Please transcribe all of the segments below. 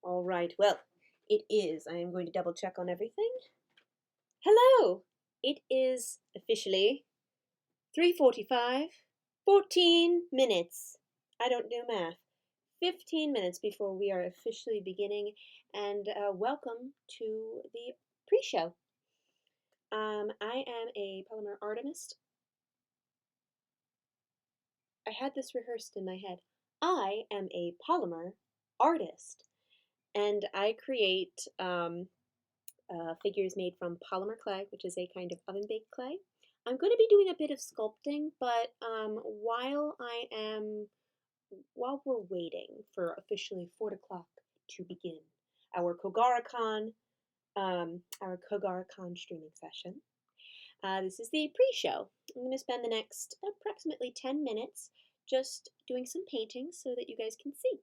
All right, well, it is. I am going to double check on everything. Hello! It is officially 3:45, 14 minutes. I don't do math. 15 minutes before we are officially beginning, and welcome to the pre-show. I am a polymer artist. I had this rehearsed in my head. I am a polymer artist, and I create figures made from polymer clay, which is a kind of oven-baked clay. I'm going to be doing a bit of sculpting, but while we're waiting for officially 4 o'clock to begin our Kogaracon streaming session, this is the pre-show. I'm going to spend the next approximately 10 minutes just doing some painting so that you guys can see.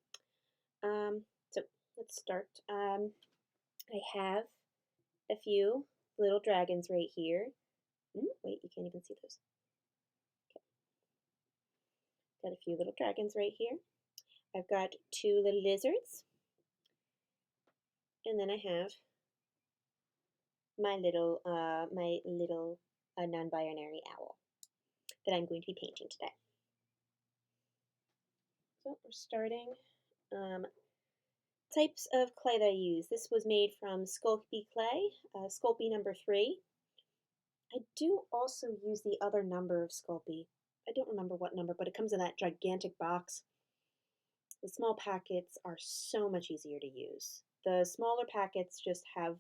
So let's start. I have a few little dragons right here. Wait, you can't even see those. Okay. Got a few little dragons right here. I've got 2 little lizards. And then I have my little non-binary owl that I'm going to be painting today. So we're starting. Types of clay that I use. This was made from Sculpt clay, Sculpt number 3. I do also use the other number of Sculpt. I don't remember what number, but it comes in that gigantic box. The small packets are so much easier to use. The smaller packets just have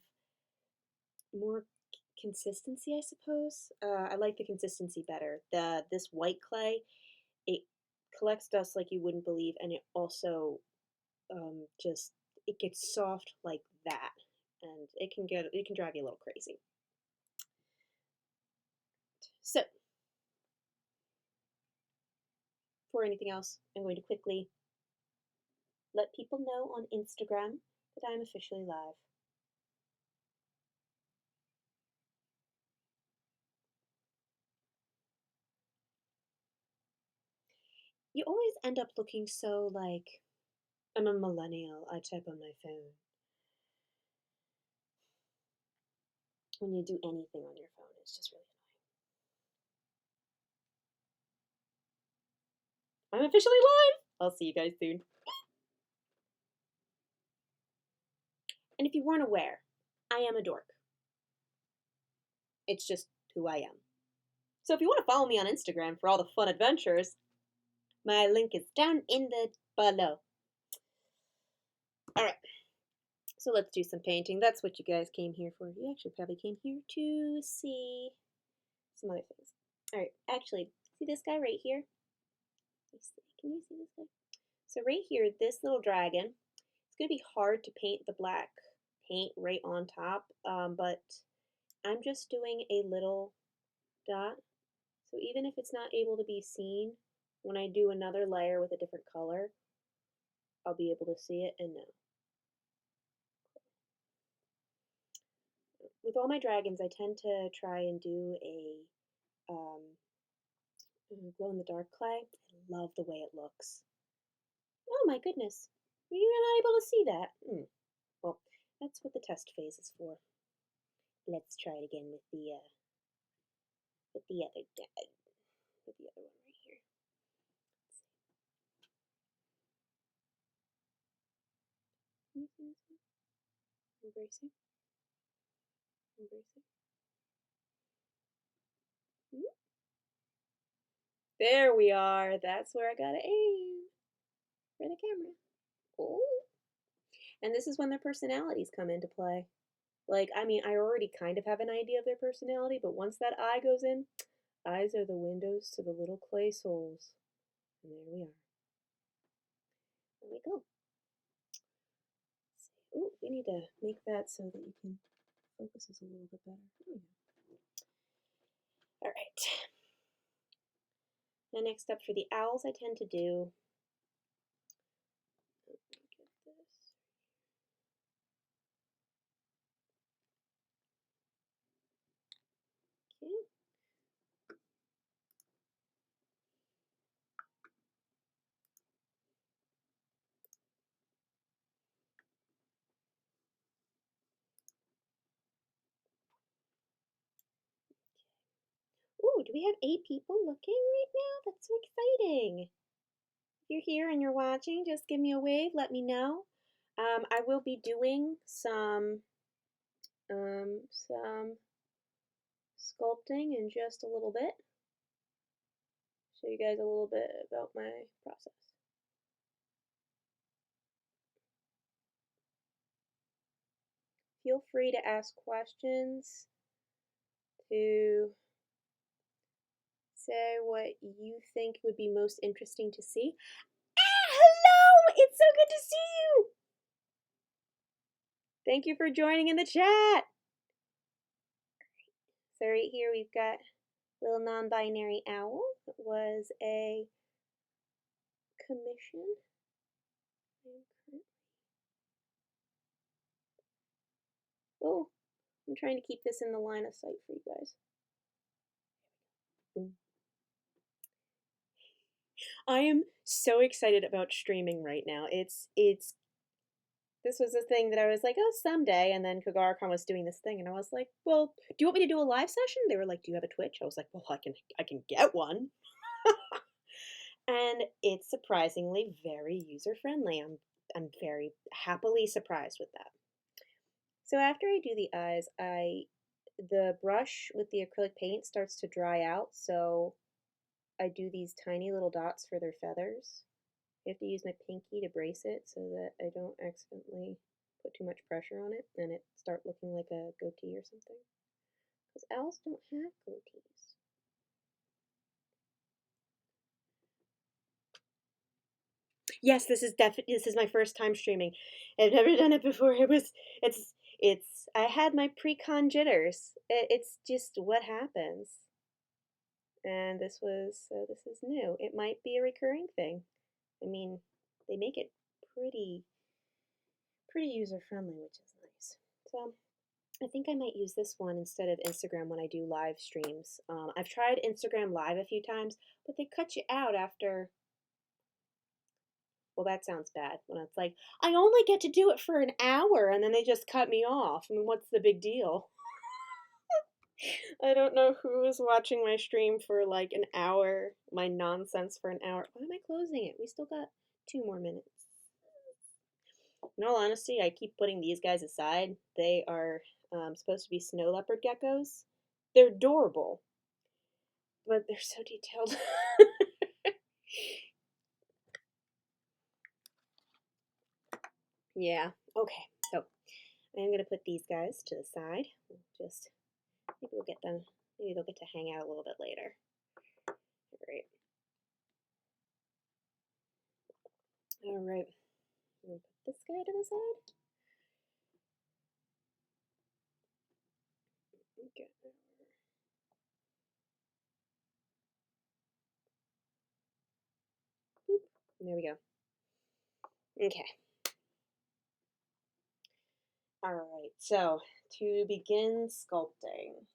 more consistency, I suppose. I like the consistency better. This white clay, it collects dust like you wouldn't believe, and it also it gets soft like that, and it can drive you a little crazy. So, before anything else, I'm going to quickly let people know on Instagram that I'm officially live. You always end up looking so like I'm a millennial. I type on my phone. When you do anything on your phone, it's just really annoying. I'm officially live! I'll see you guys soon. And if you weren't aware, I am a dork. It's just who I am. So if you want to follow me on Instagram for all the fun adventures, my link is down in the below. Alright, so let's do some painting. That's what you guys came here for. You actually probably came here to see some other things. Alright, actually, see this guy right here? Can you see this guy? So right here, this little dragon, it's going to be hard to paint the black paint right on top, but I'm just doing a little dot. So even if it's not able to be seen, when I do another layer with a different color, I'll be able to see it and know. With all my dragons, I tend to try and do a glow-in-the-dark clay. I love the way it looks. Oh my goodness, were you not able to see that? Well, that's what the test phase is for. Let's try it again with the other one right here. Can you see this one? Embracing. There we are. That's where I gotta aim for the camera. Oh. And this is when their personalities come into play. Like, I mean, I already kind of have an idea of their personality, but once that eye goes in, eyes are the windows to the little clay souls. And there we are. There we go. Oh, we need to make that so that you can focus this a little bit better. All right. Now next up for the owls, I tend to do do we have 8 people looking right now? That's so exciting. If you're here and you're watching, just give me a wave, let me know. I will be doing some sculpting in just a little bit. Show you guys a little bit about my process. Feel free to ask questions, to say what you think would be most interesting to see. Ah, hello! It's so good to see you! Thank you for joining in the chat. So right here we've got little non-binary owl. It was a commission. Oh, I'm trying to keep this in the line of sight for you guys. Boom. I am so excited about streaming right now. This was a thing that I was like, oh, someday, and then Kogaracon was doing this thing, and I was like, well, do you want me to do a live session? They were like, do you have a Twitch? I was like, well, I can get one. And it's surprisingly very user friendly. I'm very happily surprised with that. So after I do the eyes, the brush with the acrylic paint starts to dry out, so I do these tiny little dots for their feathers. I have to use my pinky to brace it so that I don't accidentally put too much pressure on it and it start looking like a goatee or something. Because owls don't have goatees. Yes, this is my first time streaming. I've never done it before. I had my pre-con jitters. It's just what happens. And this is new. It might be a recurring thing. I mean, they make it pretty user friendly, which is nice. So I think I might use this one instead of Instagram when I do live streams. I've tried Instagram Live a few times, but they cut you out after. Well, that sounds bad when it's like, I only get to do it for an hour and then they just cut me off. I mean, what's the big deal? I don't know who is watching my stream for like an hour, my nonsense for an hour. Why am I closing it? We still got 2 more minutes. In all honesty, I keep putting these guys aside. They are supposed to be snow leopard geckos. They're adorable, but they're so detailed. Yeah, okay, so I'm going to put these guys to the side. Maybe we'll get them, maybe they'll get to hang out a little bit later. Great. All right, I'm going to put this guy to the side. Okay. Boop. There we go. Okay. All right, so to begin sculpting,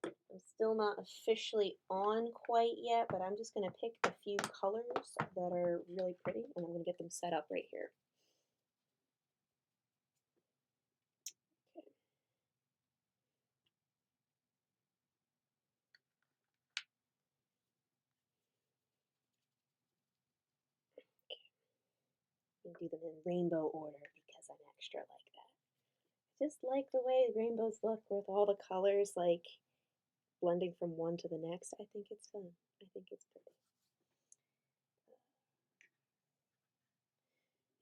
I'm still not officially on quite yet, but I'm just going to pick a few colors that are really pretty, and I'm going to get them set up right here. Okay. I'm going to do them in rainbow order because I'm extra like that. I just like the way rainbows look with all the colors like blending from one to the next. I think it's fun. I think it's pretty.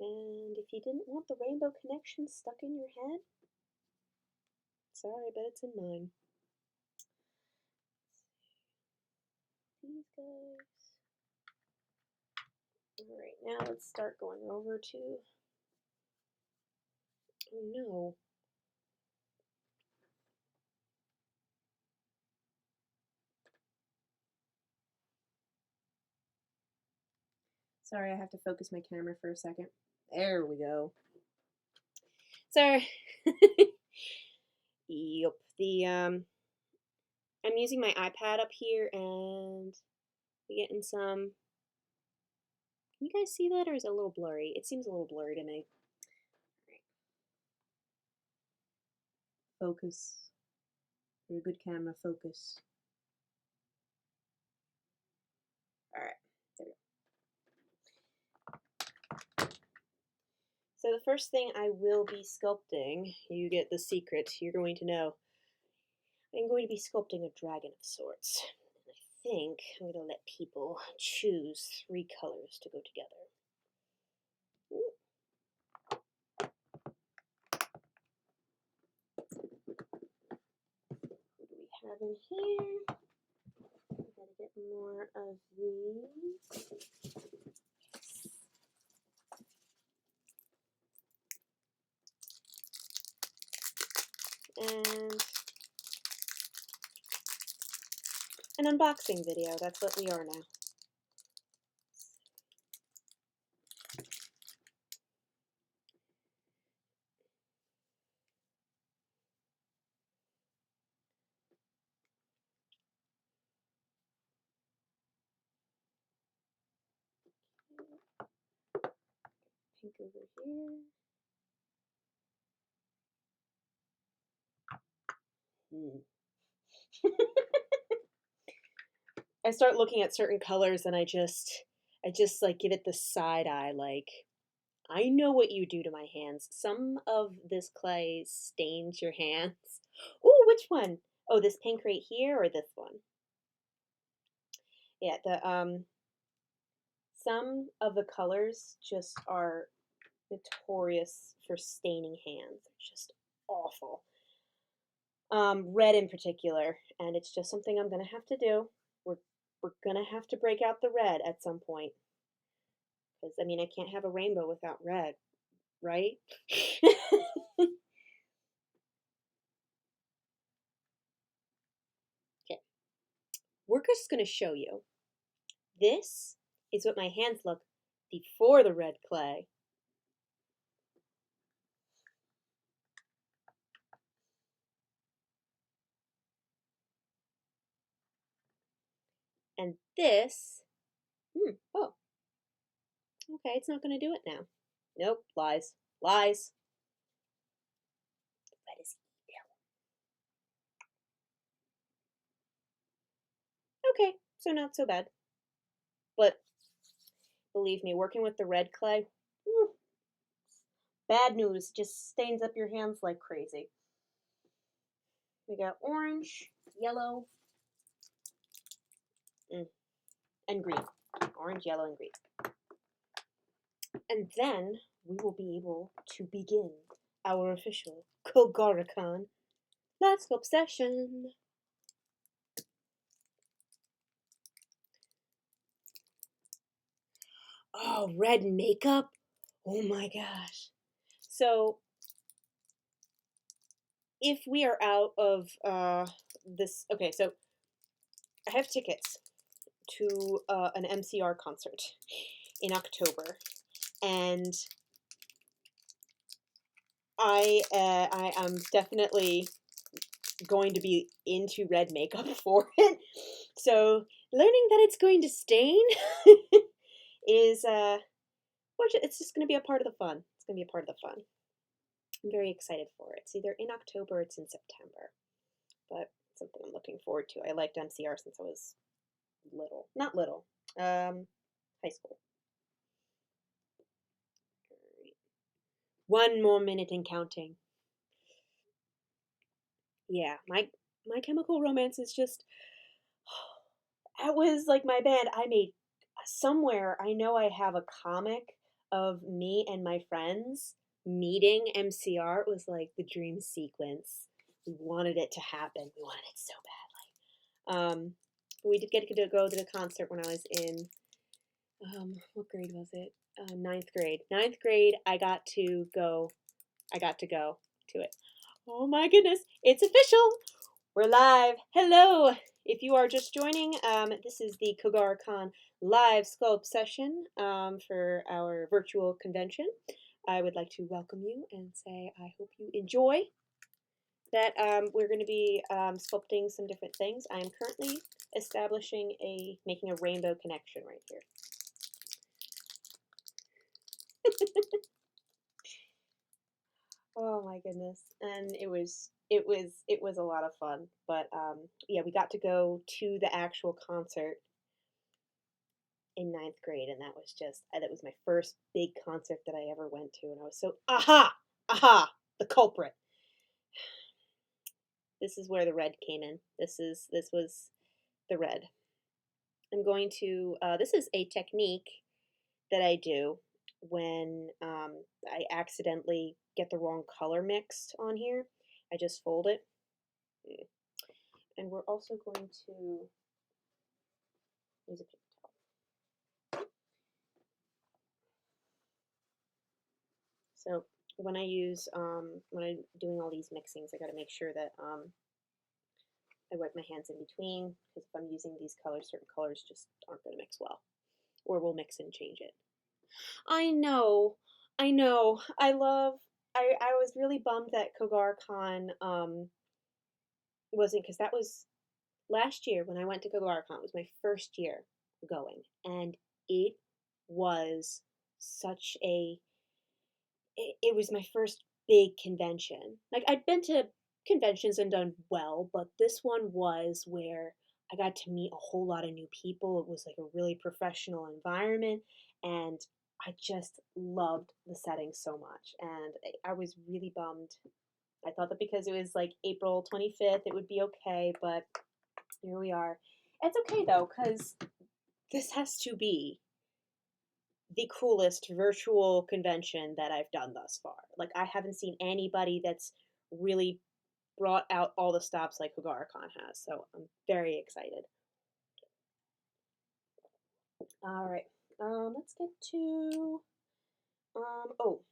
And if you didn't want the rainbow connection stuck in your head, sorry, but it's in mine. These guys. Alright, now let's start going over to. Oh no. Sorry, I have to focus my camera for a second. There we go. Sorry. Yep. I'm using my iPad up here and we're getting some. Can you guys see that, or is it a little blurry? It seems a little blurry to me. Focus. You're a good camera, focus. All right, there we go. So the first thing I will be sculpting, you get the secret, you're going to know. I'm going to be sculpting a dragon of sorts. And I think I'm going to let people choose 3 colors to go together. Ooh. What do we have in here? We gotta get more of these. And an unboxing video, that's what we are now. Pink over here. I start looking at certain colors and I just like give it the side eye, like, I know what you do to my hands. Some of this clay stains your hands. Ooh, which one? Oh, this pink right here or this one? Yeah, some of the colors just are notorious for staining hands. They're just awful. Red in particular, and it's just something I'm gonna have to do. We're gonna have to break out the red at some point. Because, I mean, I can't have a rainbow without red, right? Okay, we're just going to show you. This is what my hands look before the red clay. And this, oh, okay, it's not going to do it now. Nope, lies, lies. Red is evil. Okay, so not so bad. But believe me, working with the red clay, bad news, just stains up your hands like crazy. We got orange, yellow, and green. Orange, yellow, and green. And then we will be able to begin our official Kogaracon live sculpt session. Oh, red makeup? Oh my gosh. So, if we are out of this, okay, so I have tickets to an MCR concert in October, and I am definitely going to be into red makeup for it. So learning that it's going to stain is it's just going to be a part of the fun. It's going to be a part of the fun. I'm very excited for it. It's either in October or it's in September, but it's something I'm looking forward to. I liked MCR since I was little, not little, high school. Right. 1 more minute and counting. Yeah, My Chemical Romance is just, that was like my band. I made somewhere, I know I have a comic of me and my friends meeting MCR. It was like the dream sequence. We wanted it to happen. We wanted it so badly. We did get to go to the concert when I was in, what grade was it? Ninth grade. Ninth grade, I got to go to it. Oh my goodness, it's official! We're live. Hello! If you are just joining, this is the Kogaracon live sculpt session for our virtual convention. I would like to welcome you and say I hope you enjoy that. We're going to be sculpting some different things. I am currently making a rainbow connection right here. Oh my goodness. And it was a lot of fun. But yeah, we got to go to the actual concert. in ninth grade, and that was my first big concert that I ever went to, and I was so aha, the culprit. This is where the red came in. This was the red. I'm going to. This is a technique that I do when I accidentally get the wrong color mixed on here. I just fold it. And we're also going to use a paper towel. So when I'm doing all these mixings, I got to make sure that I wipe my hands in between, because if I'm using these colors, certain colors just aren't going to mix well, or we'll mix and change it. I know, I know. I was really bummed that Kogaracon wasn't, because that was last year when I went to Kogaracon. It was my first year going, and it was such a it was my first big convention. Like, I'd been to conventions and done well, but this one was where I got to meet a whole lot of new people. It was like a really professional environment, and I just loved the setting so much. And I was really bummed. I thought that because it was like April 25th, it would be okay, but here we are. It's okay though, because this has to be the coolest virtual convention that I've done thus far. Like, I haven't seen anybody that's really brought out all the stops like Kogaracon has, so I'm very excited. All right, let's get to oh,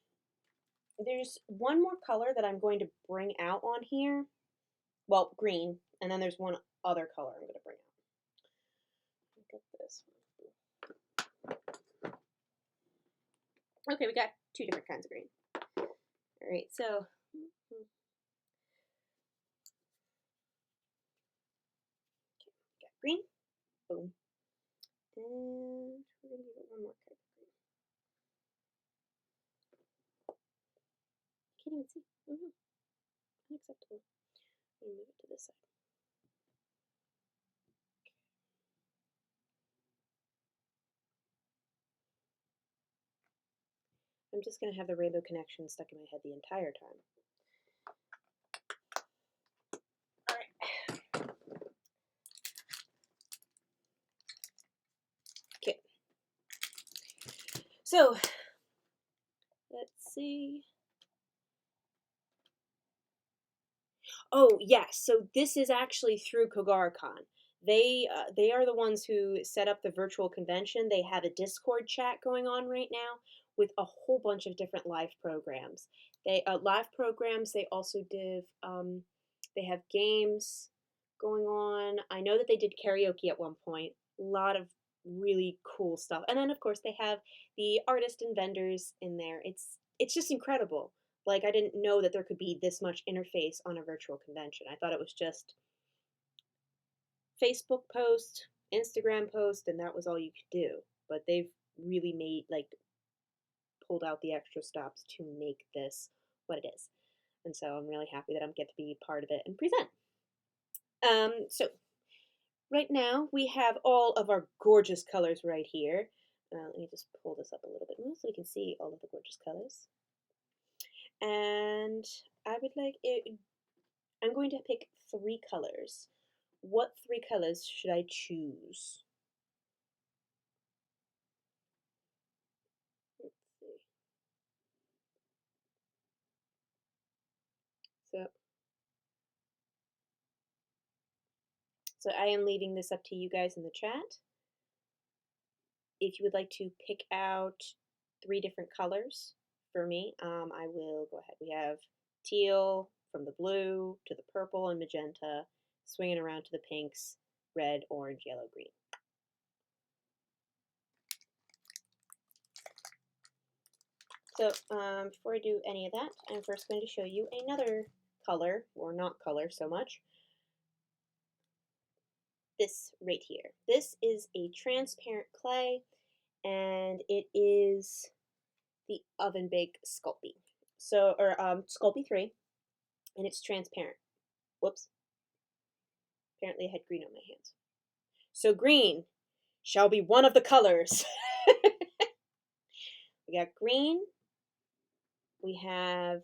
there's one more color that I'm going to bring out on here. Well, green, and then there's one other color I'm going to bring out. Look at this one. Okay, we got two different kinds of green. All right, so got green, boom, and we're gonna give it one more type of green. I can't even see. Oh no, unacceptable. I'm gonna move it to this side. I'm just gonna have the rainbow connection stuck in my head the entire time. Okay. So let's see. Oh yes, so this is actually through Kogaracon. They are the ones who set up the virtual convention. They have a Discord chat going on right now with a whole bunch of different live programs. They also did they have games going on. I know that they did karaoke at one point. A lot of really cool stuff. And then of course they have the artists and vendors in there. It's just incredible. Like, I didn't know that there could be this much interface on a virtual convention. I thought it was just Facebook post, Instagram post, and that was all you could do. But they've really pulled out the extra stops to make this what it is. And so I'm really happy that I get to be part of it and present. So right now we have all of our gorgeous colors right here. Let me just pull this up a little bit more so we can see all of the gorgeous colors. And I would like it. I'm going to pick 3 colors. What 3 colors should I choose? Let's see. So I am leaving this up to you guys in the chat. If you would like to pick out 3 different colors for me, I will go ahead. We have teal, from the blue to the purple and magenta, swinging around to the pinks, red, orange, yellow, green. So before I do any of that, I'm first going to show you another color, or not color so much. This right here. This is a transparent clay, and it is the oven bake Sculpey. So, or Sculpey 3, and it's transparent. Whoops. Apparently I had green on my hands. So green shall be one of the colors. We got green. We have,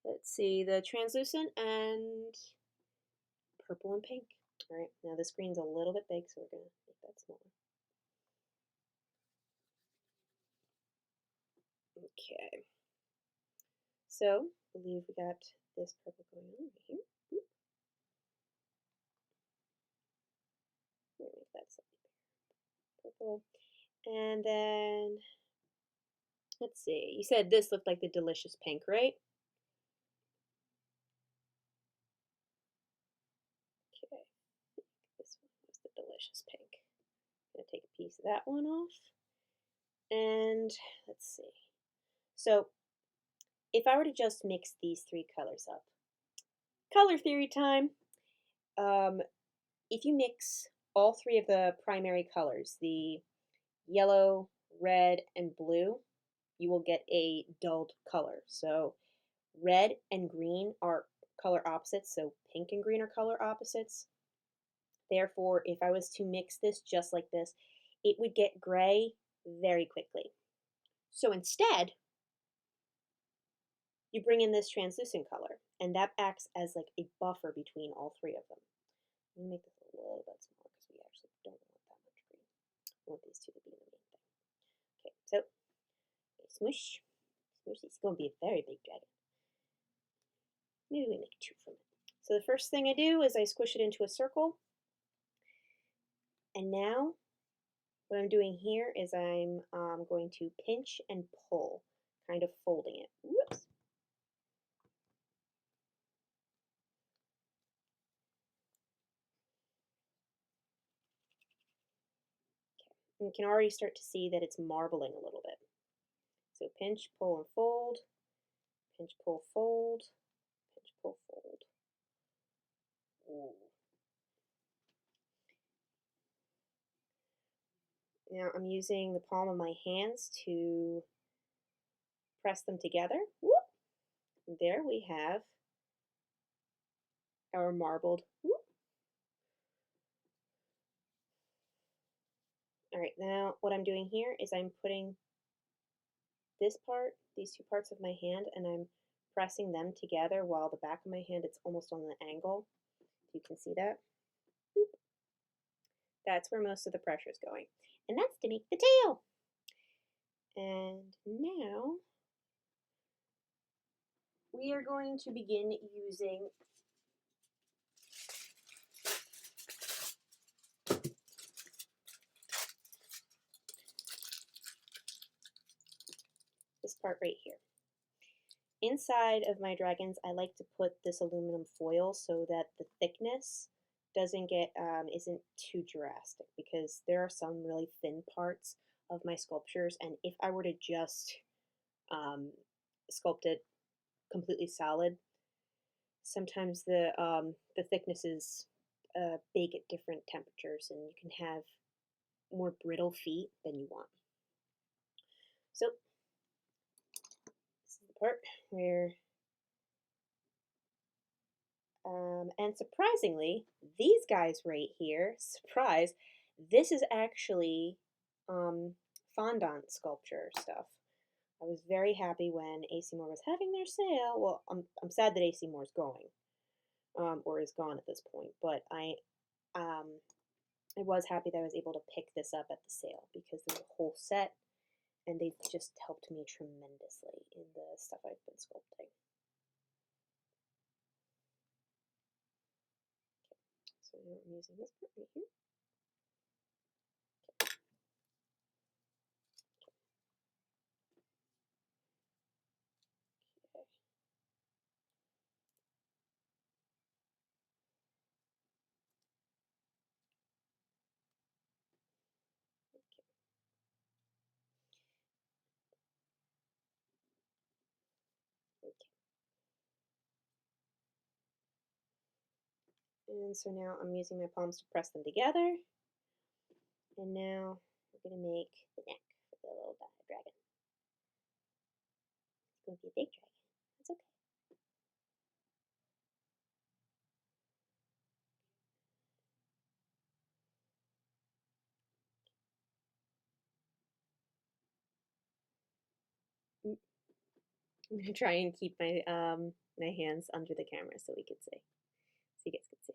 let's see, the translucent and purple and pink. All right, now this green's a little bit big, so we're going to make that smaller. Okay. So, I believe we got this purple going on over here. Oop. We're going to make that slightly purple. And then, let's see, you said this looked like the delicious pink, right? Okay, this one was the delicious pink. I'm going to take a piece of that one off. And let's see. So, if I were to just mix these three colors up, color theory time. If you mix all three of the primary colors, the yellow, red, and blue, you will get a dulled color. So red and green are color opposites, so pink and green are color opposites. Therefore, if I was to mix this just like this, it would get gray very quickly. So instead, you bring in this translucent color, and that acts as like a buffer between all three of them. Let me make this a little bit smaller because we actually don't want that much green. We want these two to be the main thing. Okay, so smoosh. Smoosh. It's going to be a very big dragon. Maybe we make two from it. So the first thing I do is I squish it into a circle. And now what I'm doing here is I'm going to pinch and pull, kind of folding it. Whoops. And you can already start to see that it's marbling a little bit. So pinch, pull, and fold. Pinch, pull, fold. Pinch, pull, fold. Ooh. Now I'm using the palm of my hands to press them together. Whoop. And there we have our marbled. Whoop. All right, now what I'm doing here is I'm putting this part, these two parts of my hand, and I'm pressing them together while the back of my hand, it's almost on the angle. You can see that. Boop. That's where most of the pressure is going. And that's to make the tail. And now we are going to begin using this part right here. Inside of my dragons, I like to put this aluminum foil so that the thickness doesn't get isn't too drastic, because there are some really thin parts of my sculptures, and if I were to just sculpt it completely solid, sometimes the thickness is big at different temperatures, and you can have more brittle feet than you want. So this is the part where and surprisingly, these guys right here, surprise, this is actually fondant sculpture stuff. I was very happy when AC Moore was having their sale. Well, I'm sad that AC Moore is going, or is gone at this point. But I was happy that I was able to pick this up at the sale, because there's a whole set, and they've just helped me tremendously in the stuff I've been sculpting. So now I'm using this part right here. And so now I'm using my palms to press them together. And now we're going to make the neck for the little dragon. It's going to be a big dragon. That's okay. I'm gonna try and keep my my hands under the camera so we can see. So you guys can see.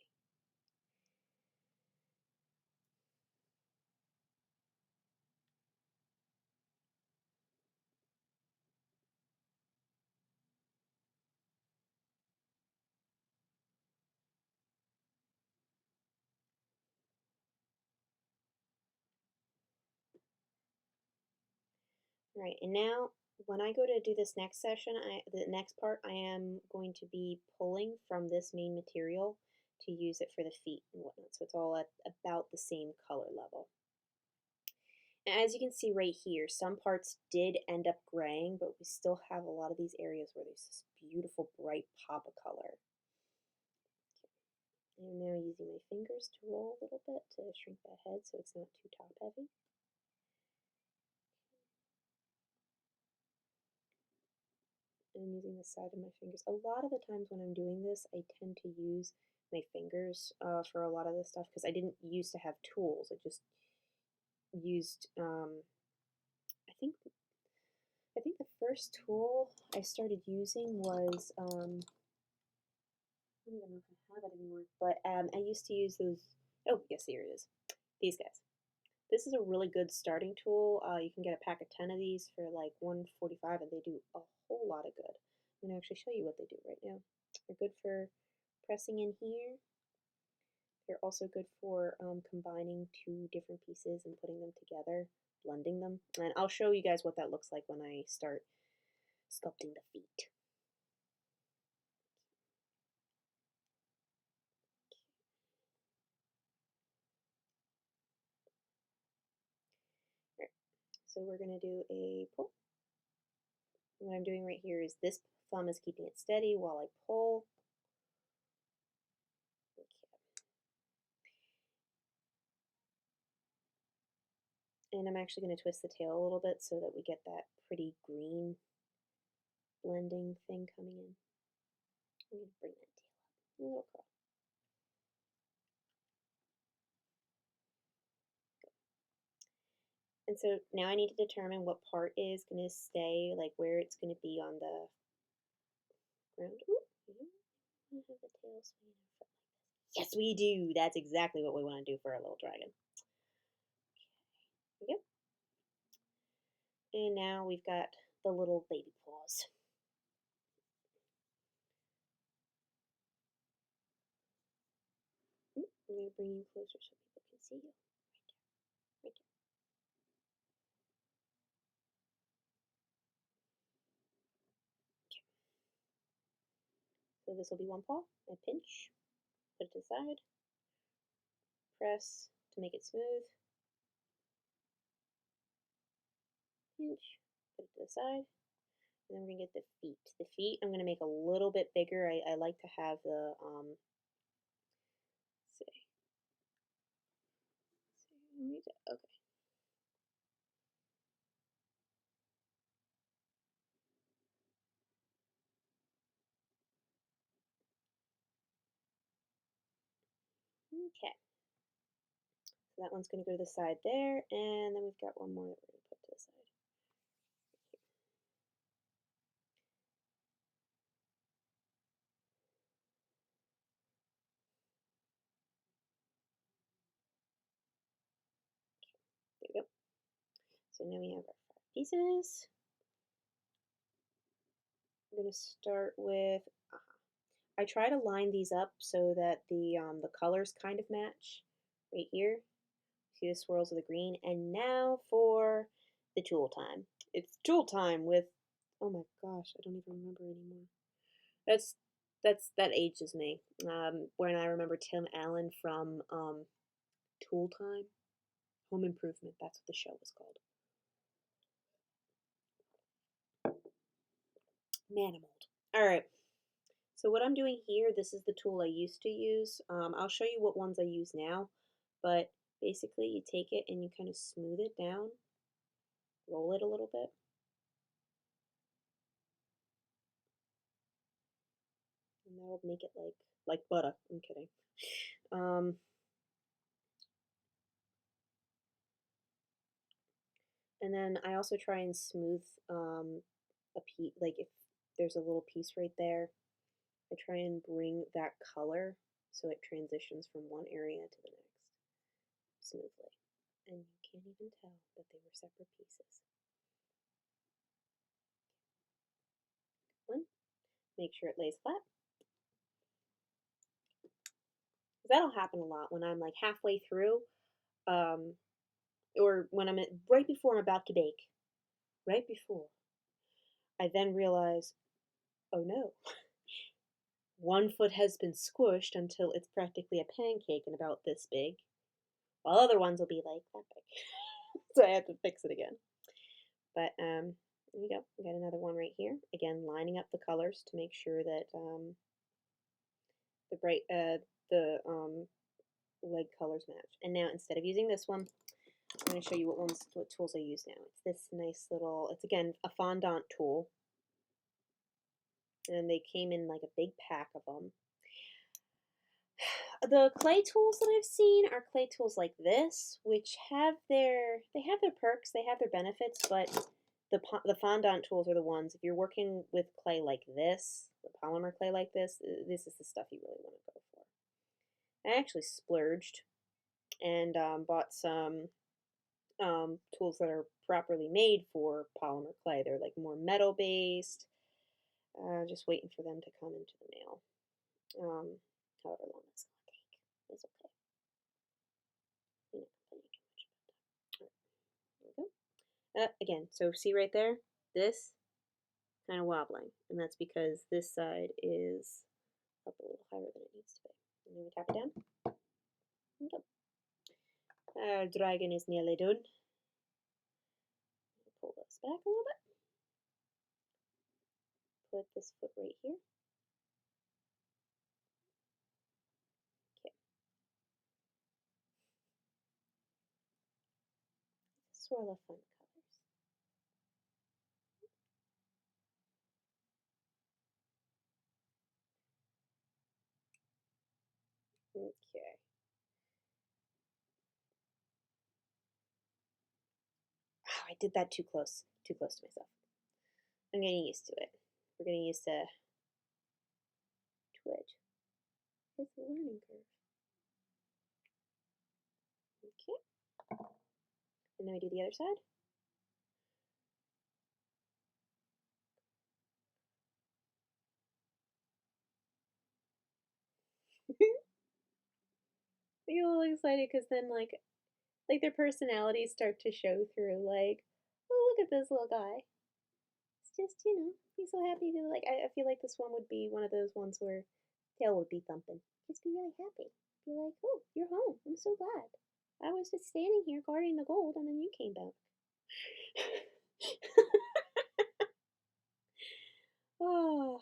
Right, and now when I go to do this next session, the next part, I am going to be pulling from this main material to use it for the feet and whatnot. So it's all at about the same color level. And as you can see right here, some parts did end up graying, but we still have a lot of these areas where there's this beautiful bright pop of color. I'm now using my fingers to roll a little bit to shrink that head so it's not too top heavy. And using the side of my fingers. A lot of the times when I'm doing this, I tend to use my fingers for a lot of this stuff because I didn't used to have tools. I just used, I think the first tool I started using was, I don't even know if I have it anymore, but I used to use those, oh yes, here it is, these guys. This is a really good starting tool. You can get a pack of 10 of these for like $1.45 and they do a whole lot of good. I'm going to actually show you what they do right now. They're good for pressing in here. They're also good for combining two different pieces and putting them together, blending them. And I'll show you guys what that looks like when I start sculpting the feet. Right. So we're going to do a pull. What I'm doing right here is this thumb is keeping it steady while I pull. And I'm actually going to twist the tail a little bit so that we get that pretty green blending thing coming in. I'm going to bring that tail up a little curl. And so now I need to determine what part is going to stay, like where it's going to be on the ground. Ooh, I have the tail swinging in front like this. Yes, we do. That's exactly what we want to do for our little dragon. Okay, there we go. And now we've got the little baby paws. I'm going to bring you closer so people can see you. Right there. Right there. Okay. So this will be one paw. I pinch, put it to the side, press to make it smooth, pinch, put it to the side, and then we're going to get the feet. The feet I'm going to make a little bit bigger. I like to have the, let's see, okay. Okay. So that one's going to go to the side there, and then we've got one more that we're going to put to the side. There we go. So now we have our 5 pieces. I'm going to start with, I try to line these up so that the colors kind of match right here. See the swirls of the green. And now for the tool time. It's tool time with, oh my gosh, I don't even remember anymore. That ages me. When I remember Tim Allen from Tool Time, Home Improvement. That's what the show was called. Manimold. All right. So what I'm doing here, this is the tool I used to use. I'll show you what ones I use now, but basically you take it and you kind of smooth it down, roll it a little bit. And that'll make it like butter. I'm kidding. And then I also try and smooth a piece, like if there's a little piece right there. I try and bring that color so it transitions from one area to the next smoothly. And you can't even tell that they were separate pieces. One, make sure it lays flat. That'll happen a lot when I'm like halfway through, or when I'm right before I'm about to bake. Right before, I then realize, oh no, one foot has been squished until it's practically a pancake and about this big, while other ones will be like that big. So I have to fix it again. But there you go. We got another one right here. Again, lining up the colors to make sure that the leg colors match. And now instead of using this one, I'm going to show you what tools I use now. It's this nice little, it's again a fondant tool. And they came in like a big pack of them. The clay tools that I've seen are clay tools like this, which have their perks, they have their benefits, but the fondant tools are the ones, if you're working with clay like this, the polymer clay like this is the stuff you really want to go for. I actually splurged and bought some tools that are properly made for polymer clay. They're like more metal based. Just waiting for them to come into the mail. However long that's going to take. It's okay. You're not complaining too much about that. All right, there we go. Again, so see right there? This kind of wobbling. And that's because this side is up a little higher than it needs to be. And then we tap it down. And done. Our dragon is nearly done. Pull this back a little bit. Put this foot right here. Okay. Swirl of fun colors. Okay. Oh, I did that too close to myself. I'm getting used to it. We're getting used to Twitch. It's a learning curve. Okay. And then we do the other side. I get a little excited because then like their personalities start to show through. Like, oh, look at this little guy. It's just, he's so happy to like. I feel like this one would be one of those ones where tail would be thumping. Just be really happy. Be like, oh, you're home. I'm so glad. I was just standing here guarding the gold, and then you came back. Oh,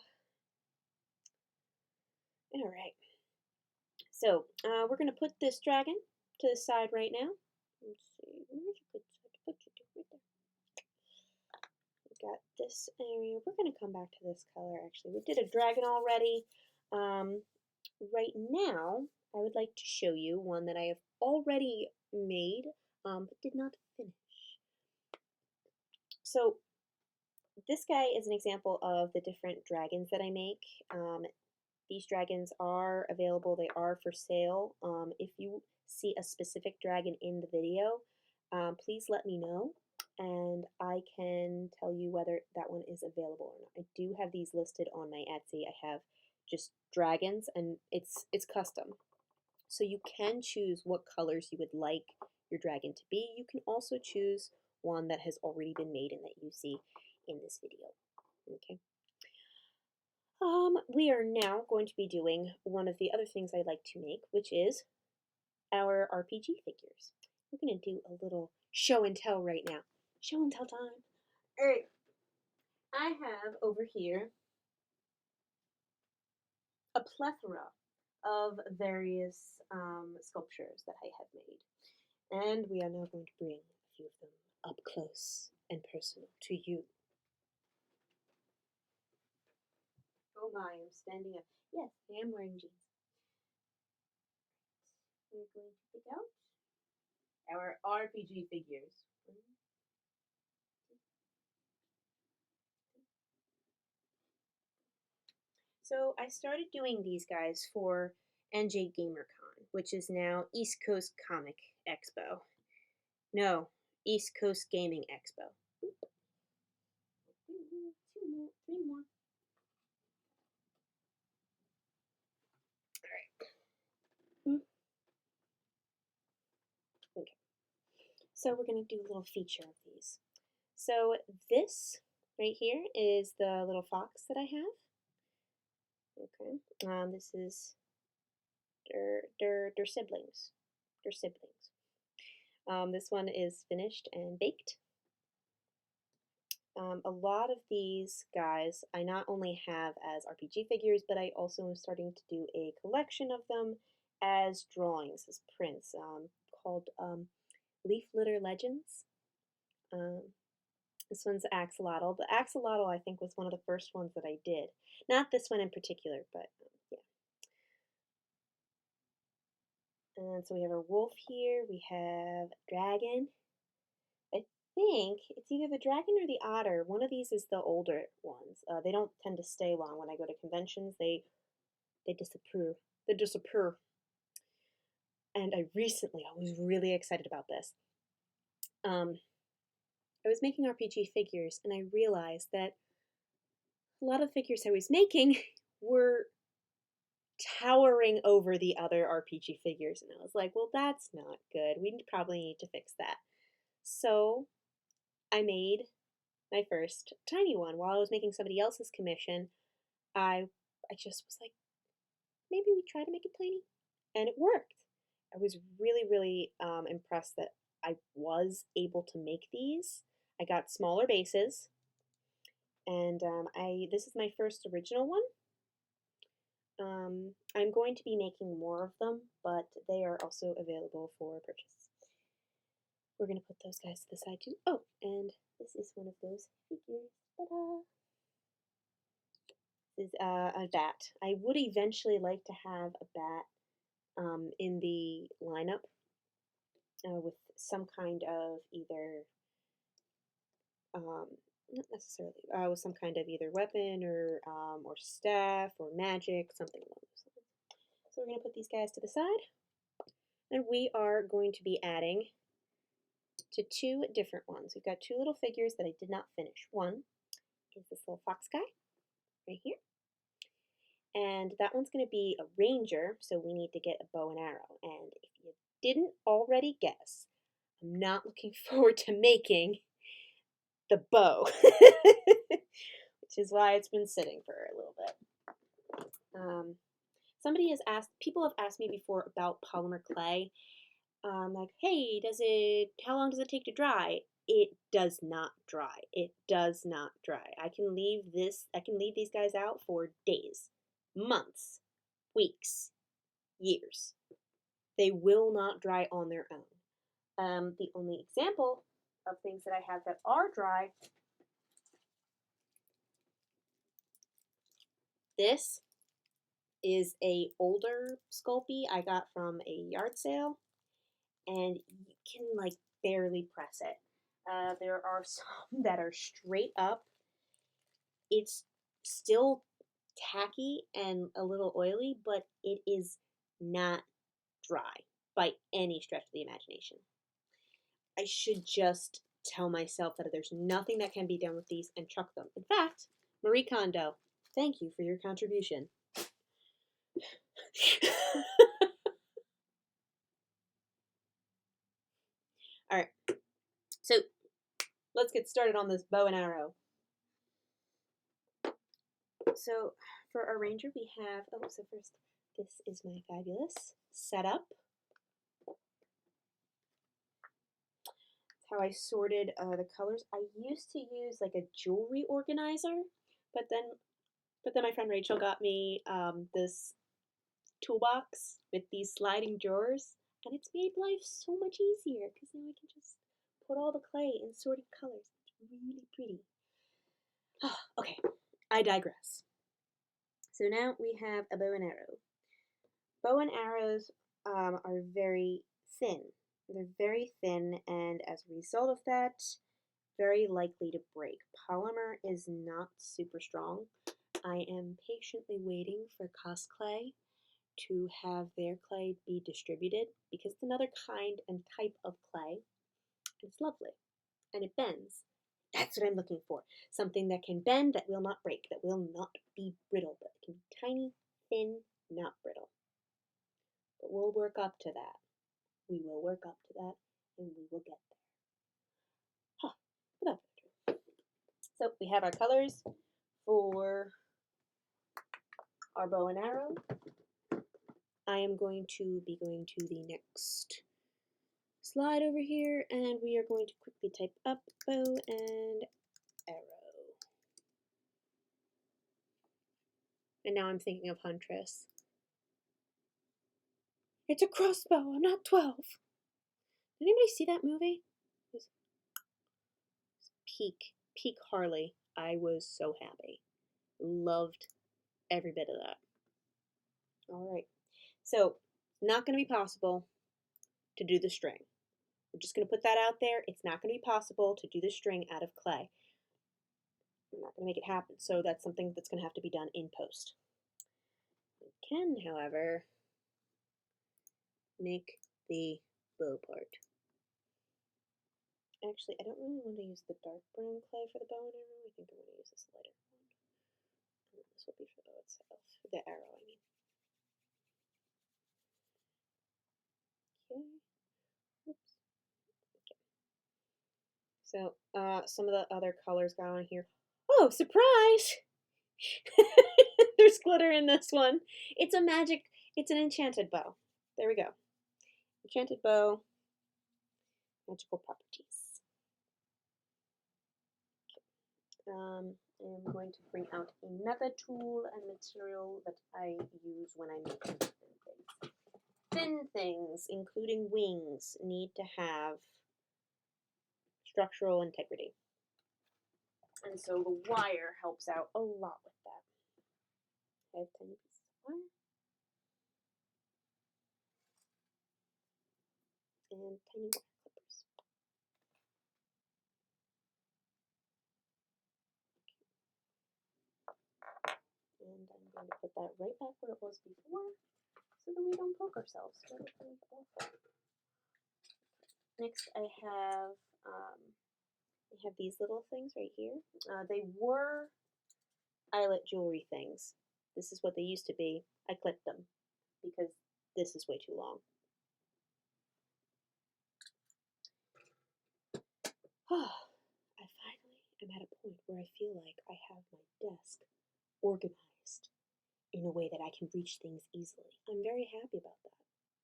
all right. So we're gonna put this dragon to the side right now. Let's see, where's a good side to put you right there? We got this area. We're gonna come back to this color. Actually, we did a dragon already. Right now, I would like to show you one that I have already made, but did not finish. So this guy is an example of the different dragons that I make. These dragons are available. They are for sale. If you see a specific dragon in the video, please let me know, and I can tell you whether that one is available or not. I do have these listed on my Etsy. I have just dragons, and it's custom. So you can choose what colors you would like your dragon to be. You can also choose one that has already been made and that you see in this video. Okay. We are now going to be doing one of the other things I like to make, which is our RPG figures. We're going to do a little show and tell right now. Show and tell time. All right. I have over here a plethora of various sculptures that I have made. And we are now going to bring a few of them up close and personal to you. Oh my, I'm standing up. Yes, I am wearing jeans. We're going to pick out our RPG figures. So I started doing these guys for NJ GamerCon, which is now East Coast Comic Expo. No, East Coast Gaming Expo. Two more, three more. All right. Okay. So we're going to do a little feature of these. So this right here is the little fox that I have. Okay. This is their siblings. Their siblings. This one is finished and baked. A lot of these guys I not only have as RPG figures, but I also am starting to do a collection of them as drawings, as prints, called Leaf Litter Legends. Um, this one's Axolotl. The Axolotl, I think, was one of the first ones that I did. Not this one in particular, but yeah. And so we have a wolf here. We have a dragon. I think it's either the dragon or the otter. One of these is the older ones. They don't tend to stay long when I go to conventions. They disappear. They disappear. And I was really excited about this. I was making RPG figures, and I realized that a lot of figures I was making were towering over the other RPG figures, and I was like, well, that's not good. We probably need to fix that. So I made my first tiny one. While I was making somebody else's commission, I just was like, maybe we try to make it tiny, and it worked. I was really impressed that I was able to make these. I got smaller bases, and this is my first original one. I'm going to be making more of them, but they are also available for purchase. We're going to put those guys to the side too. Oh, and this is one of those figures. Ta-da! This is a bat. I would eventually like to have a bat in the lineup with some kind of either, not necessarily, with some kind of either weapon or staff or magic, something along those lines. So we're going to put these guys to the side, and we are going to be adding to two different ones. We've got two little figures that I did not finish. One is this little fox guy right here, and that one's going to be a ranger, so we need to get a bow and arrow. And if you didn't already guess, I'm not looking forward to making the bow, which is why it's been sitting for a little bit. People have asked me before about polymer clay. Like, hey, how long does it take to dry? It does not dry. It does not dry. I can leave these guys out for days, months, weeks, years. They will not dry on their own. The only example of things that I have that are dry, this is a older Sculpey I got from a yard sale, and you can like barely press it. There are some that are straight up. It's still tacky and a little oily, but it is not dry by any stretch of the imagination. I should just tell myself that there's nothing that can be done with these and chuck them. In fact, Marie Kondo, thank you for your contribution. All right, so let's get started on this bow and arrow. So for our ranger, we have, so first, this is my fabulous setup. How I sorted the colors. I used to use like a jewelry organizer, but then my friend Rachel got me this toolbox with these sliding drawers, and it's made life so much easier because now I can just put all the clay in sorted colors. It's really pretty. Okay, I digress. So now we have a bow and arrow. Bow and arrows are very thin. They're very thin, and as a result of that, very likely to break. Polymer is not super strong. I am patiently waiting for Clay to have their clay be distributed because it's another kind and type of clay. It's lovely and it bends. That's what I'm looking for. Something that can bend, that will not break, that will not be brittle, but it can be tiny, thin, not brittle. But we'll work up to that. We will work up to that and we will get there. Huh. Without further ado. So we have our colors for our bow and arrow. I am going to be going to the next slide over here, and we are going to quickly type up bow and arrow. And now I'm thinking of Huntress. It's a crossbow, I'm not 12. Did anybody see that movie? Peak Harley. I was so happy. Loved every bit of that. All right. So, not going to be possible to do the string. We're just going to put that out there. It's not going to be possible to do the string out of clay. I'm not going to make it happen. So that's something that's going to have to be done in post. We can, however, make the bow part. Actually, I don't really want to use the dark brown clay for the bow and arrow. I think I'm going to use this lighter one. And this will be for the bow itself. The arrow, I mean. Okay. Oops. Okay. So, some of the other colors got on here. Oh, surprise! There's glitter in this one. It's a magic, it's an enchanted bow. There we go. Enchanted bow, magical properties. Okay. I'm going to bring out another tool and material that I use when I make thin things. Thin things, including wings, need to have structural integrity. And so the wire helps out a lot with that. I have tiny pieces of wire. And tiny wire clippers. And I'm going to put that right back where it was before so that we don't poke ourselves. Next I have these little things right here. They were eyelet jewelry things. This is what they used to be. I clipped them because this is way too long. I finally am at a point where I feel like I have my desk organized in a way that I can reach things easily. I'm very happy about that.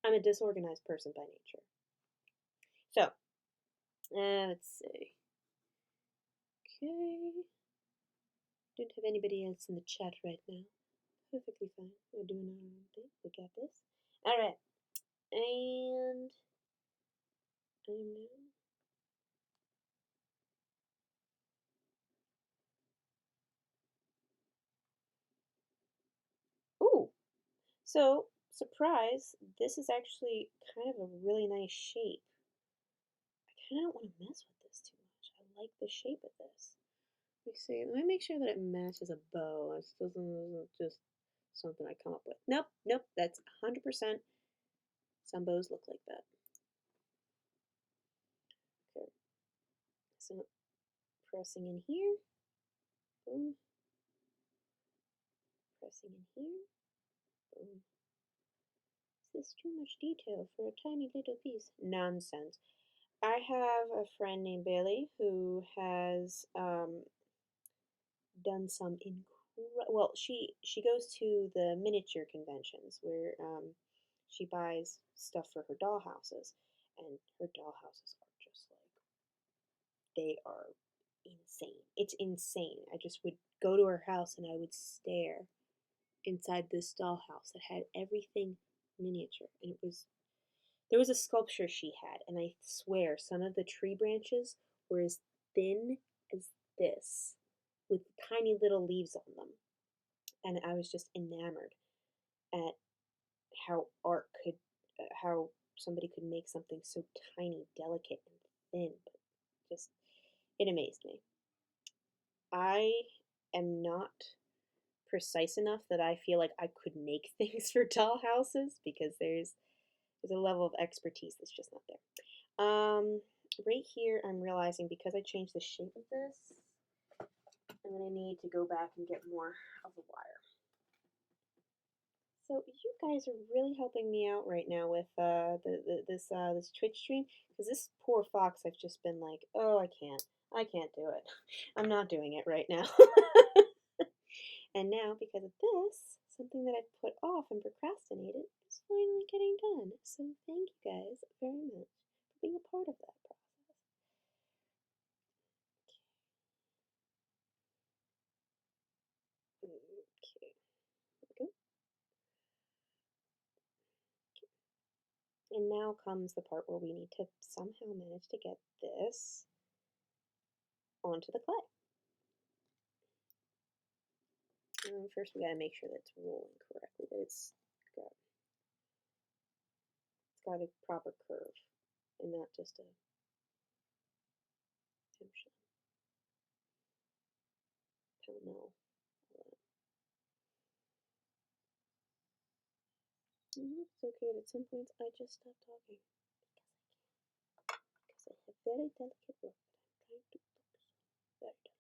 I'm a disorganized person by nature. So, let's see. Okay. Don't have anybody else in the chat right now. Perfectly fine. We're doing our own thing. We got this. Alright. And I am now. Ooh. So, surprise, this is actually kind of a really nice shape. I kind of don't want to mess with this too much. I like the shape of this. Let me see. Let me make sure that it matches a bow. This isn't just something I come up with. Nope, nope. That's 100%. Some bows look like that. Okay. So, pressing in here. Boom. Pressing in here. Boom. Is this too much detail for a tiny little piece? Nonsense. I have a friend named Bailey who has done some well, she goes to the miniature conventions where she buys stuff for her dollhouses, and her dollhouses are just like, they are insane. It's insane. I just would go to her house and I would stare inside this dollhouse that had everything miniature, and there was a sculpture she had, and I swear some of the tree branches were as thin as this, with tiny little leaves on them. And I was just enamored at how how somebody could make something so tiny, delicate, and thin. But just, it amazed me. I am not precise enough that I feel like I could make things for doll houses because there's a level of expertise that's just not there. Right here, I'm realizing because I changed the shape of this, I'm going to need to go back and get more of the wire. So you guys are really helping me out right now with this Twitch stream because this poor fox, I've just been like, oh, I can't do it. I'm not doing it right now. And now, because of this, something that I've put off and procrastinated is finally getting done. So thank you guys very much for being a part of that process. Okay, there we go. And now comes the part where we need to somehow manage to get this onto the clay. First, we gotta make sure that it's rolling correctly, that it's got a proper curve and not just a pell-mell. It's okay that at some points I just stop talking because I have very delicate work that I'm trying to focus on. Very delicate.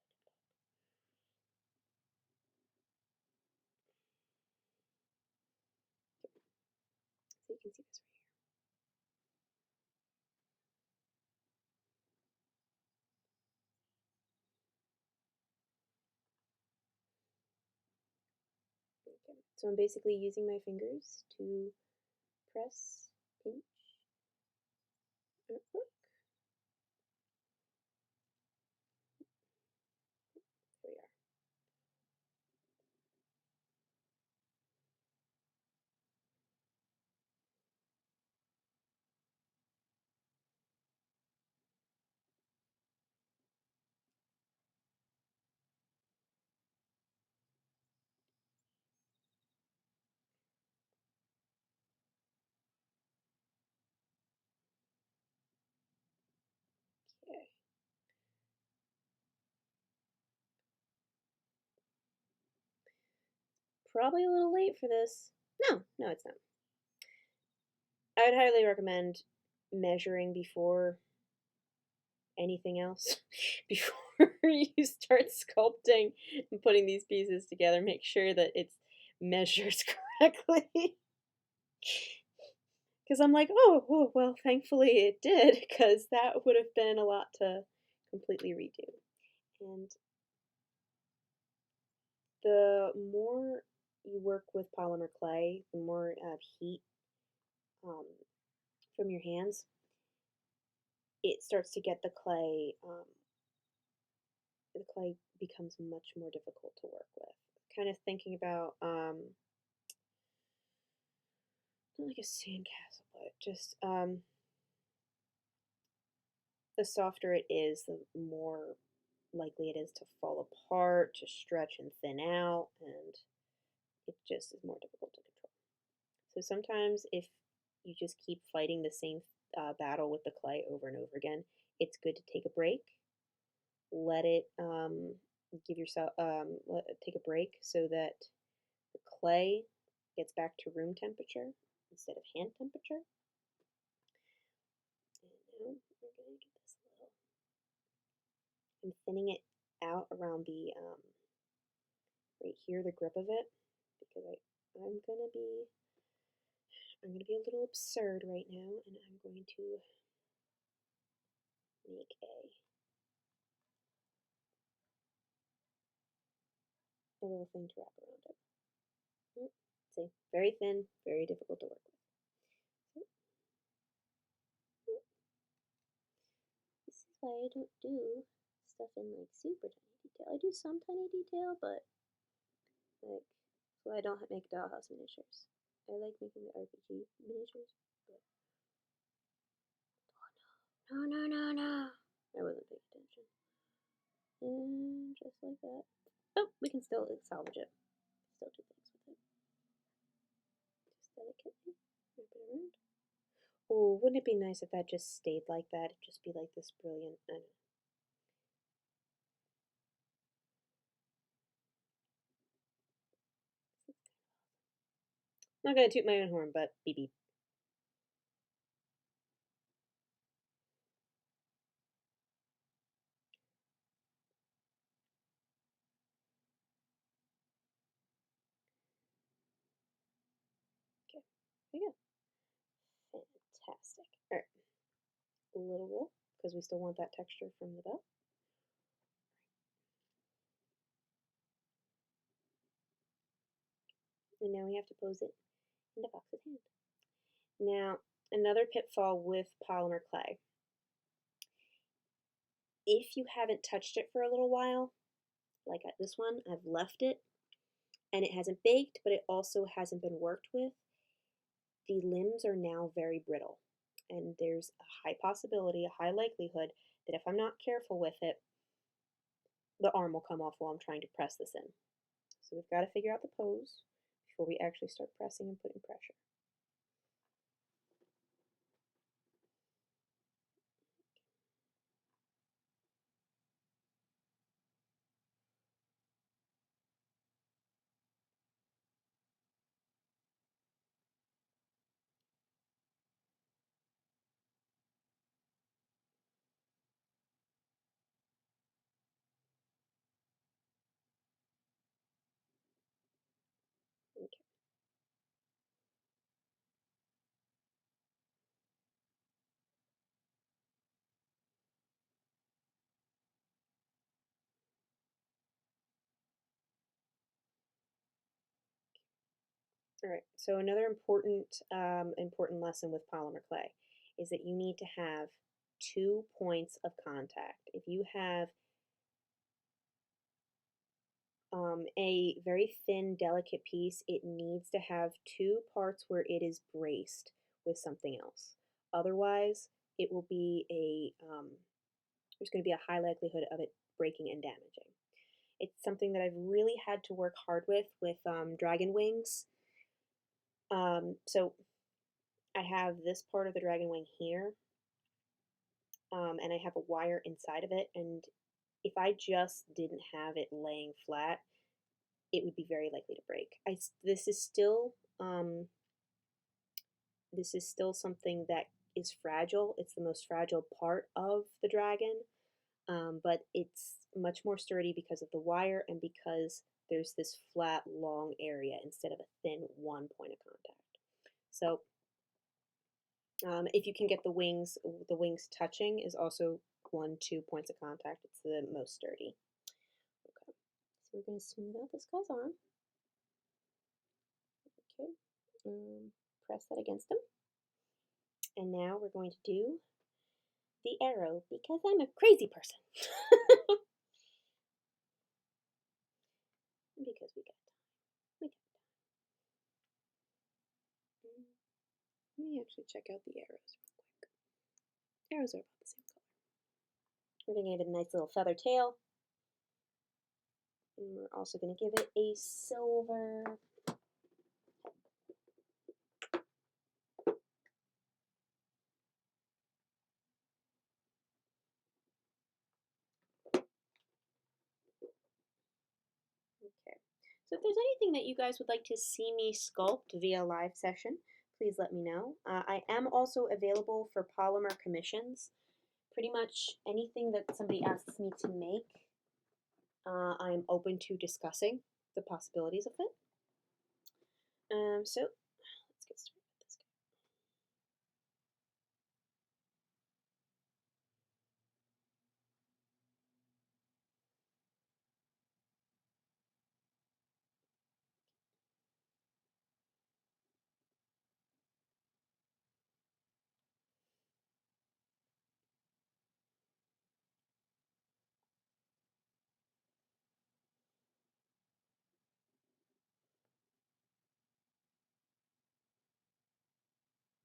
So you can see this right here. Okay. So I'm basically using my fingers to press, pinch, artwork. Here we are. Okay. Probably a little late for this. No, it's not. I would highly recommend measuring before anything else. Before you start sculpting and putting these pieces together, make sure that it's measured correctly. Because I'm like, oh, well, thankfully it did, because that would have been a lot to completely redo. And the more you work with polymer clay, the more heat from your hands, it starts to get the clay becomes much more difficult to work with. Kind of thinking about not like a sandcastle, but just the softer it is, the more likely it is to fall apart, to stretch and thin out, and it just is more difficult to control. So sometimes if you just keep fighting the same battle with the clay over and over again, it's good to take a break. Let it give yourself take a break so that the clay gets back to room temperature instead of hand temperature. And now we're going to get this little. I'm thinning it out around the right here, the grip of it, because I'm gonna be a little absurd right now, and I'm going to make a little thing to wrap around it. See, very thin, very difficult to work with. This is why I don't do stuff in like super tiny detail. I do some tiny detail, but like, that's why I don't make dollhouse miniatures. I like making the RPG miniatures, but oh no. I wasn't paying attention. And just like that. Oh, we can still salvage it. Still do things with it. Just delicately wrap it around. Oh, wouldn't it be nice if that just stayed like that? It'd just be like this brilliant. I don't know. not gonna toot my own horn, but beep beep. Okay, there you go. Fantastic. All right, a little roll because we still want that texture from the belt. And now we have to pose it in the box's hand. Now, another pitfall with polymer clay. If you haven't touched it for a little while, like at this one, I've left it and it hasn't baked, but it also hasn't been worked with, the limbs are now very brittle. And there's a high possibility, a high likelihood that if I'm not careful with it, the arm will come off while I'm trying to press this in. So we've got to figure out the pose before we actually start pressing and putting pressure. Okay. All right, so another important lesson with polymer clay is that you need to have 2 points of contact. If you have a very thin, delicate piece, it needs to have 2 parts where it is braced with something else. Otherwise, it will be there's going to be a high likelihood of it breaking and damaging. It's something that I've really had to work hard with dragon wings. So I have this part of the dragon wing here, and I have a wire inside of it, and if I just didn't have it laying flat, it would be very likely to break. This is still something that is fragile. It's the most fragile part of the dragon, but it's much more sturdy because of the wire and because there's this flat, long area instead of a thin one point of contact. So if you can get the wings touching is also 2 points of contact. It's the most sturdy. Okay, so we're going to smooth out this guy's arm. Okay, press that against him. And now we're going to do the arrow because I'm a crazy person. Because we got time. We got time. Let me actually check out the arrows real quick. Arrows are about the same color. We're going to give it a nice little feather tail. And we're also going to give it a silver Okay. So if there's anything that you guys would like to see me sculpt via live session, please let me know. I am also available for polymer commissions. Pretty much anything that somebody asks me to make, I'm open to discussing the possibilities of it. So let's get started with this guy.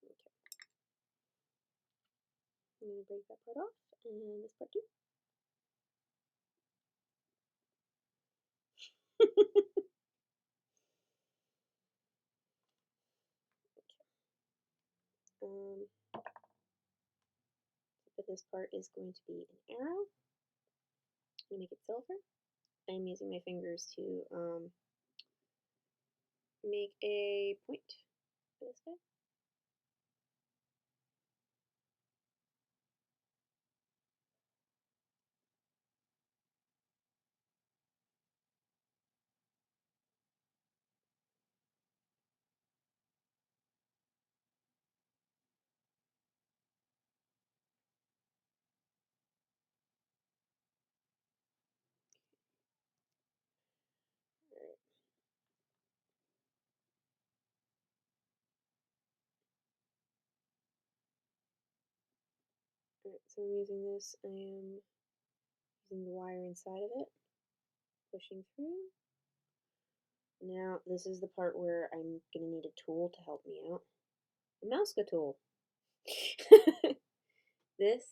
Okay. I'm going to break that part off, and this part too. um, but this part is going to be an arrow. I'm going to make it silver. I'm using my fingers to make a point. for this guy. Alright, so I'm using this. I am using the wire inside of it, pushing through. Now, this is the part where I'm going to need a tool to help me out. A mouse tool. This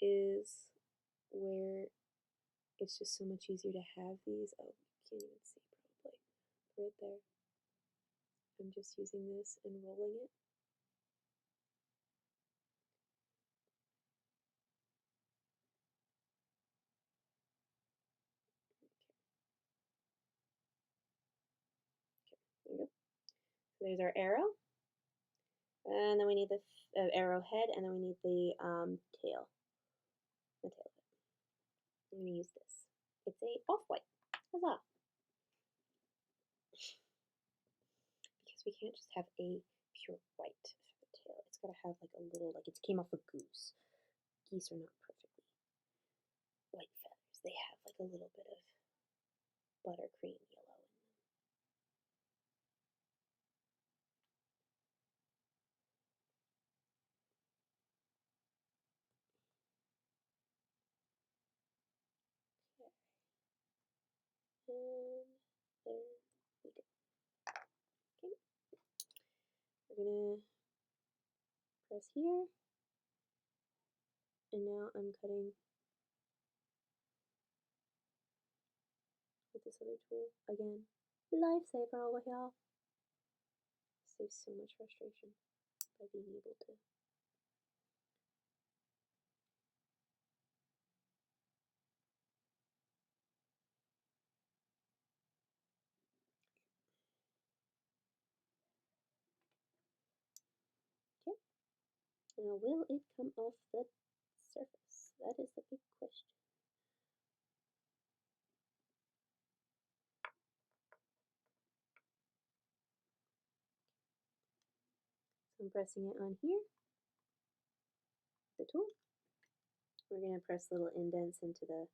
is where it's just so much easier to have these. Oh, you can't even see probably. Right there. I'm just using this and rolling it. There you go. So there's our arrow. And then we need the arrowhead, and then we need the tail. The tail of it. I'm going to use this. It's a off-white. Huzzah! Because we can't just have a pure white for the tail. It's got to have like a little, like it came off a goose. Geese are not perfectly white feathers. They have like a little bit of buttercream yellow in them. And there we go. Okay. We're gonna press here. And now I'm cutting with this other tool again. Lifesaver over here. Saves so much frustration by being able to. Okay. Now, will it come off the surface? That is the big question. So I'm pressing it on here, the tool. We're going to press little indents into the,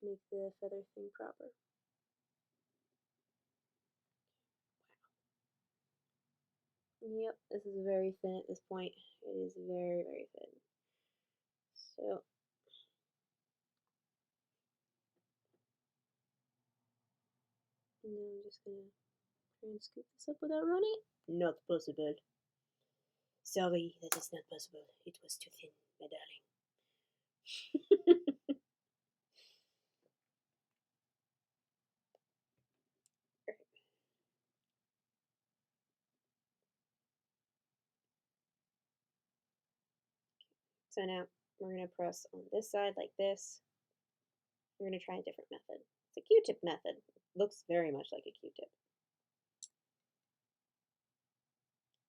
make the feather thing proper. Yep, this is very thin at this point. It is very, very thin. So, now I'm just going to try and scoop this up without running. Not possible. Sorry, that is not possible. It was too thin, my darling. So now we're going to press on this side like this. We're going to try a different method. It's a Q-tip method. It looks very much like a Q-tip.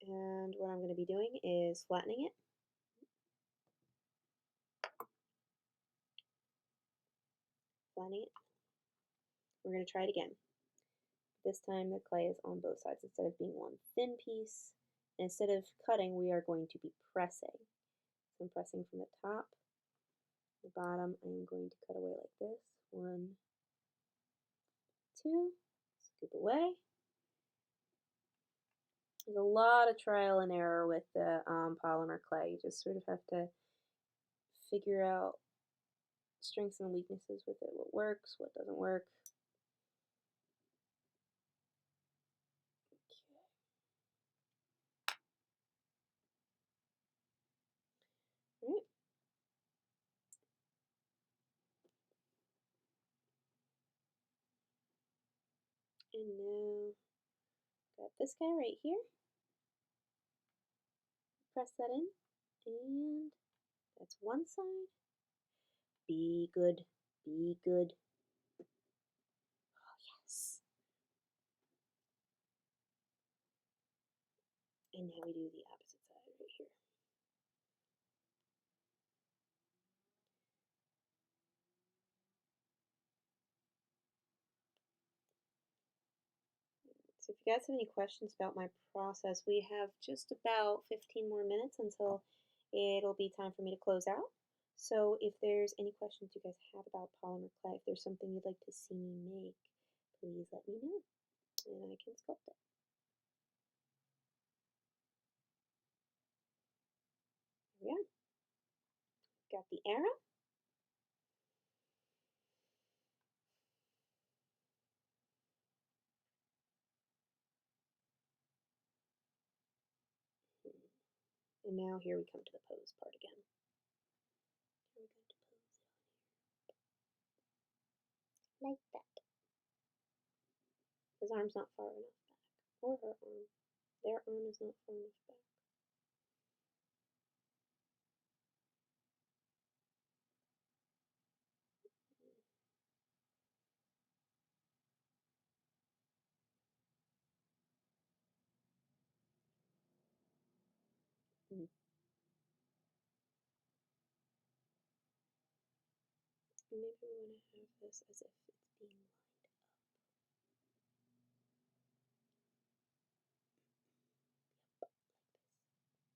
And what I'm going to be doing is flattening it. Flattening it. We're going to try it again. This time the clay is on both sides instead of being one thin piece. And instead of cutting, we are going to be pressing. So I'm pressing from the top, the bottom. I am going to cut away like this. 1, 2, scoop away. There's a lot of trial and error with the polymer clay. You just sort of have to figure out strengths and weaknesses with it. What works, what doesn't work. Okay. All right. And now, got this guy right here. Press that in, and that's one side. Be good, be good. Oh, yes. And now we do the opposite side right here. So if you guys have any questions about my process, we have just about 15 more minutes until it'll be time for me to close out. So if there's any questions you guys have about polymer clay, if there's something you'd like to see me make, please let me know and I can sculpt it. There we are. Got the arrow. And now here we come to the pose part again. Here we're going to pose it on here. Like that. His arm's not far enough back. Or her arm. Their arm is not far enough back. Mm. And maybe we want to have this as if it's being lined up.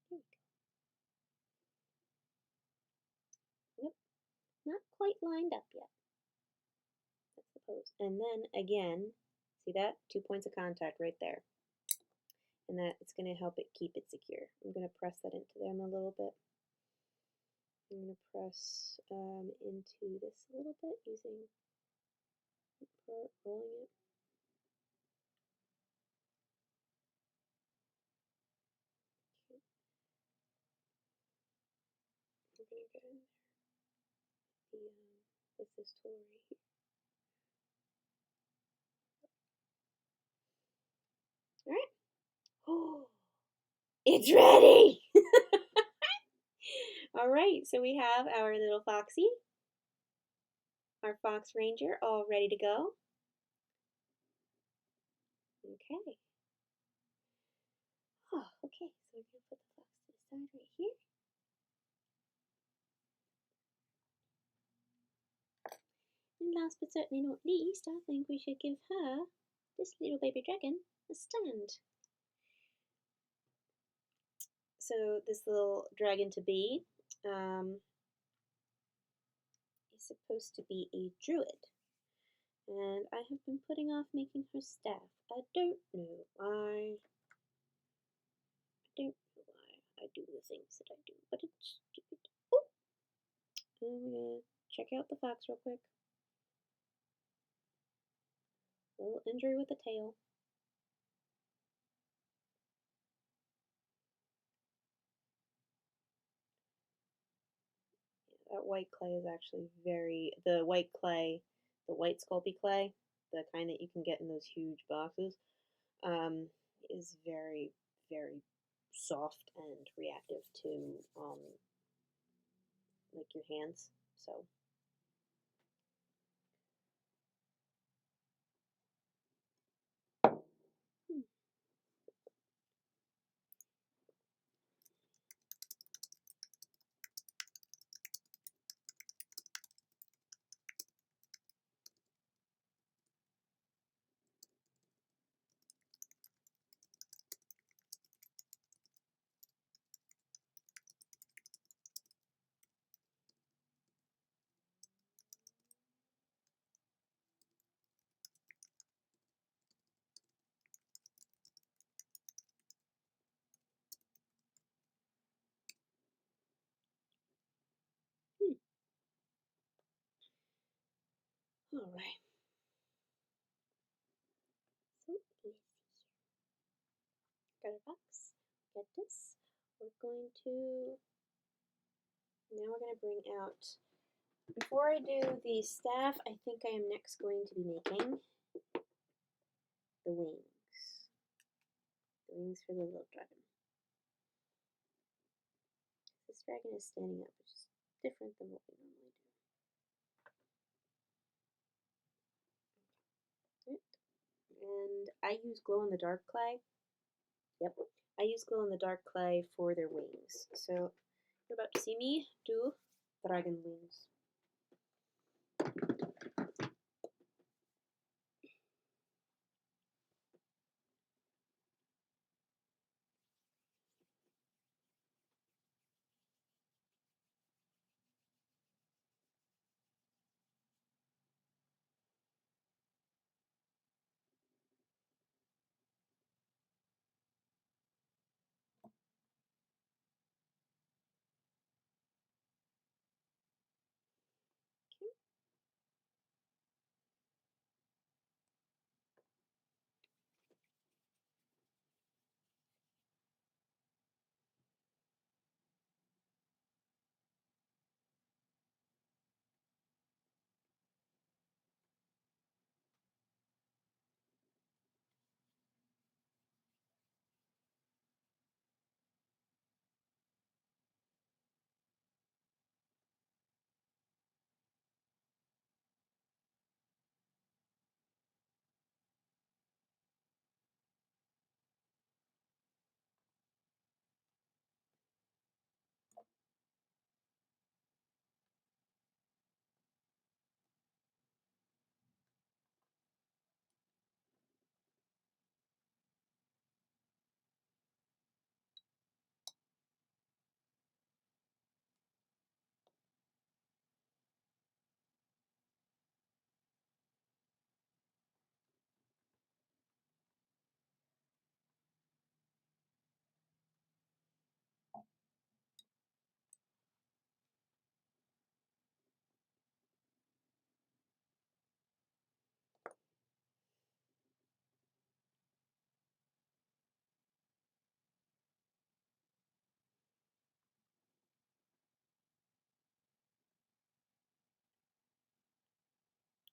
Yep, like this. Here we go. Yep, not quite lined up yet. That's the pose. And then again, see that? 2 points of contact right there. And that it's going to help it keep it secure. I'm going to press that into them a little bit. I'm going to press into this a little bit using part, rolling it. Okay. We're going to get in there with this tool right here. All right. Oh, it's ready! All right, so we have our little foxy, our fox ranger, all ready to go. Okay. Oh, okay, so we're going to put the fox to the side right here. And last but certainly not least, I think we should give her, this little baby dragon, a stand. So this little dragon to be is supposed to be a druid. And I have been putting off making her staff. I don't know why. I don't know why I do the things that I do, but it's stupid. Oh! I'm gonna check out the fox real quick. A little injury with the tail. That white clay is actually the white clay, the white Sculpey clay, the kind that you can get in those huge boxes, is very, very soft and reactive to like your hands. So hmm. Hmm. All right. So let's see here. Got a box. Get this. We're going to now we're going to bring out. Before I do the staff, I think I am next going to be making the wings. The wings for the little dragon. This dragon is standing up, which is different than what we normally do. And I use glow-in-the-dark clay. Yep. I use glow-in-the-dark clay for their wings. So you're about to see me do dragon wings.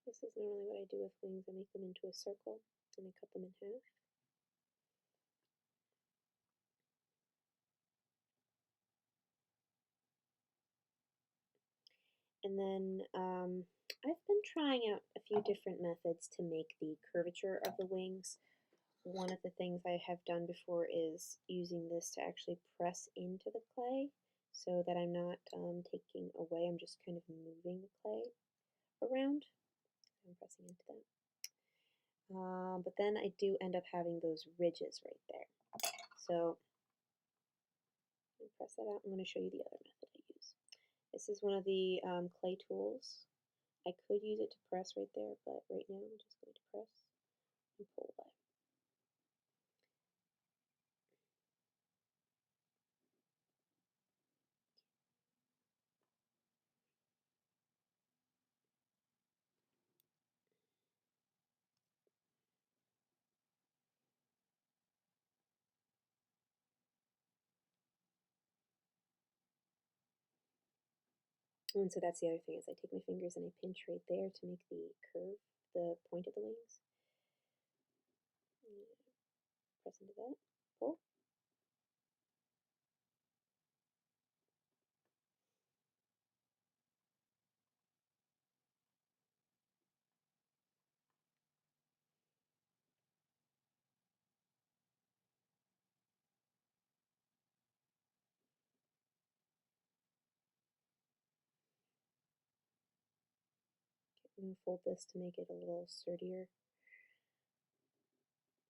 This is normally what I do with wings. I make them into a circle and I cut them in half. And then I've been trying out a few different methods to make the curvature of the wings. One of the things I have done before is using this to actually press into the clay so that I'm not taking away, I'm just kind of moving the clay around. I'm pressing into that. But then I do end up having those ridges right there. So press that out. I'm going to show you the other method I use. This is one of the clay tools. I could use it to press right there, but right now I'm just going to press and pull away. And so that's the other thing is I take my fingers and I pinch right there to make the curve, the point of the wings. Press into that, pull. I'm going to fold this to make it a little sturdier.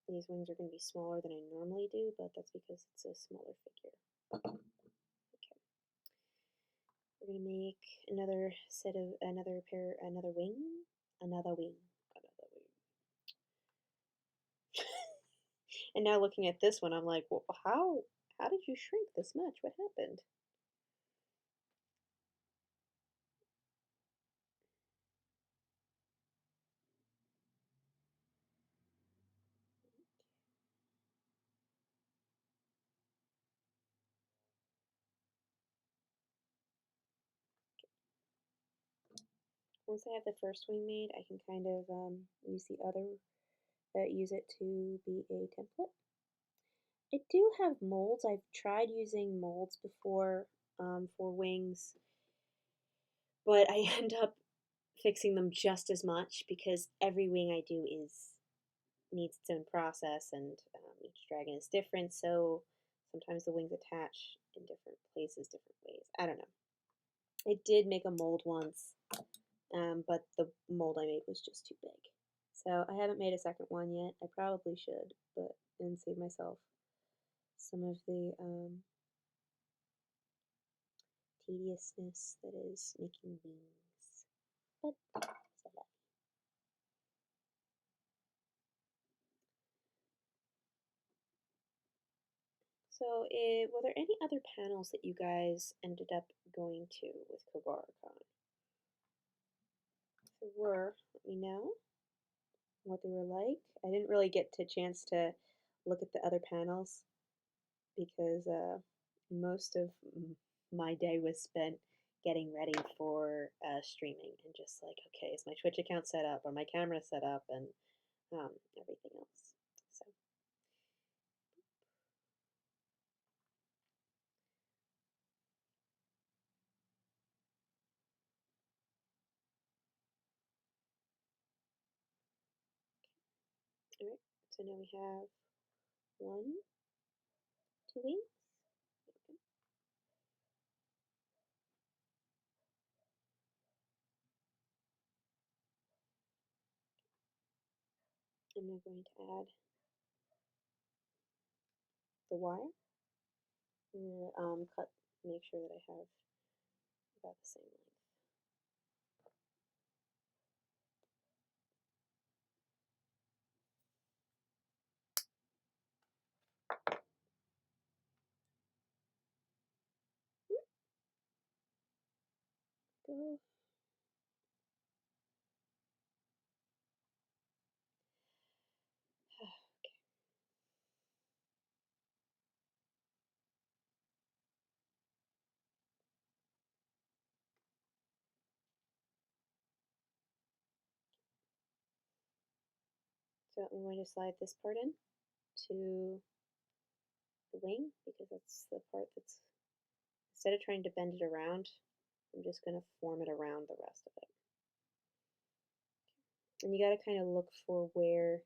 These wings are going to be smaller than I normally do, but that's because it's a smaller figure. Okay. We're going to make another set of, another wing. And now looking at this one, I'm like, well, how did you shrink this much? What happened? Once I have the first wing made, I can kind of use the other, use it to be a template. I do have molds. I've tried using molds before for wings, but I end up fixing them just as much because every wing I do needs its own process, and each dragon is different. So sometimes the wings attach in different places, different ways. I don't know. I did make a mold once, but the mold I made was just too big. So I haven't made a second one yet. I probably should, but and save myself some of the tediousness that is making wings. But so that. So, were there any other panels that you guys ended up going to with Kogaracon? If there were, let me know what they were like. I didn't really get a chance to look at the other panels because most of my day was spent getting ready for streaming and just like, okay, is my Twitch account set up or my camera set up and everything else. So, all right. So now we have one, two wings. Okay. I'm now going to add the wire. I'm gonna make sure that I have about the same length. Go. So I'm going to slide this part in to the wing because that's the part that's, instead of trying to bend it around, I'm just going to form it around the rest of it. And you got to kind of look for where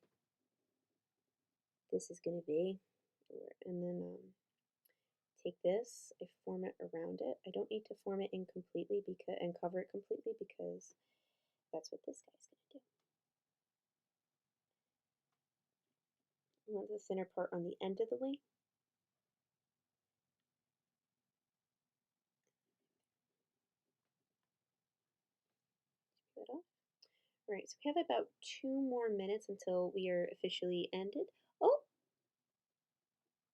this is going to be. And then take this, I form it around it. I don't need to form it in completely because and cover it completely because that's what this guy's going to do. I want the thinner part on the end of the wing. That off. All right, so we have about 2 more minutes until we are officially ended. Oh,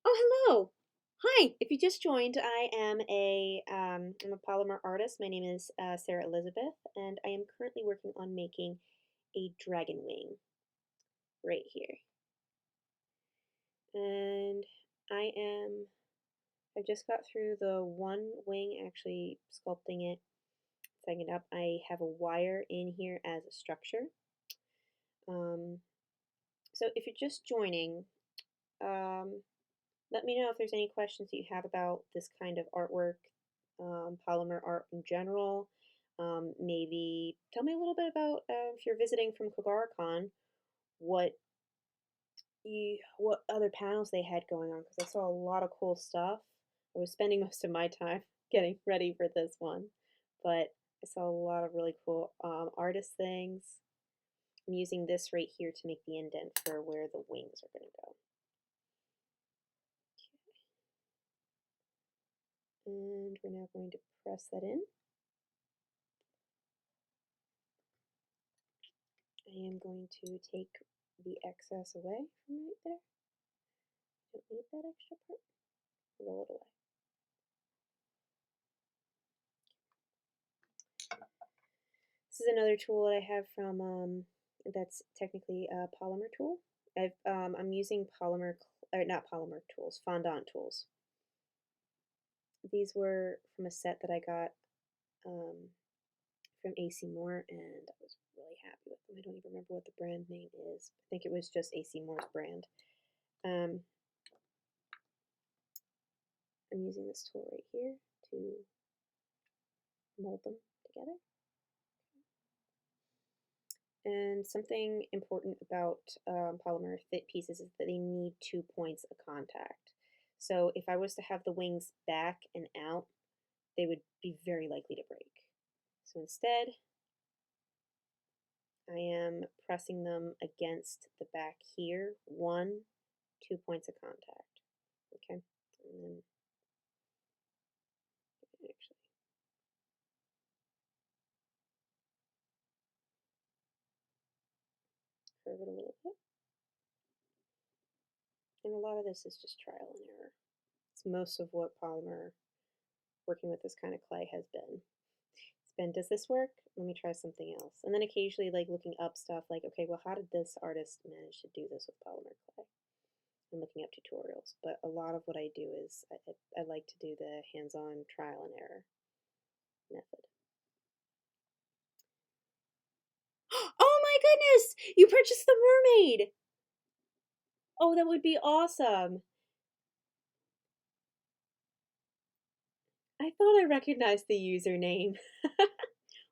hello. Hi. If you just joined, I'm a polymer artist. My name is Sarah Elizabeth, and I am currently working on making a dragon wing right here. And I just got through the one wing, actually sculpting it, setting it up. I have a wire in here as a structure. So if you're just joining, let me know if there's any questions that you have about this kind of artwork, polymer art in general. Maybe tell me a little bit about if you're visiting from Kogaracon, what what other panels they had going on because I saw a lot of cool stuff. I was spending most of my time getting ready for this one, but I saw a lot of really cool artist things. I'm using this right here to make the indent for where the wings are going to go. And we're now going to press that in. I am going to take the excess away from right there. Don't need that extra part. Roll it away. This is another tool that I have from that's technically a polymer tool. I'm using polymer, or not polymer tools, fondant tools. These were from a set that I got from AC Moore, and I was really happy with them. I don't even remember what the brand name is. I think it was just AC Moore's brand. I'm using this tool right here to mold them together. And something important about polymer fit pieces is that they need 2 points of contact. So if I was to have the wings back and out, they would be very likely to break. So instead, I am pressing them against the back here, 2 points of contact. Okay, and then actually curve it a little bit. And a lot of this is just trial and error. It's most of what polymer working with this kind of clay has been. It's been, does this work? Let me try something else. And then occasionally like looking up stuff like, okay, well, how did this artist manage to do this with polymer clay? And looking up tutorials. But a lot of what I do is I like to do the hands-on trial and error method. Oh my goodness! You purchased the mermaid! Oh, that would be awesome. I thought I recognized the username.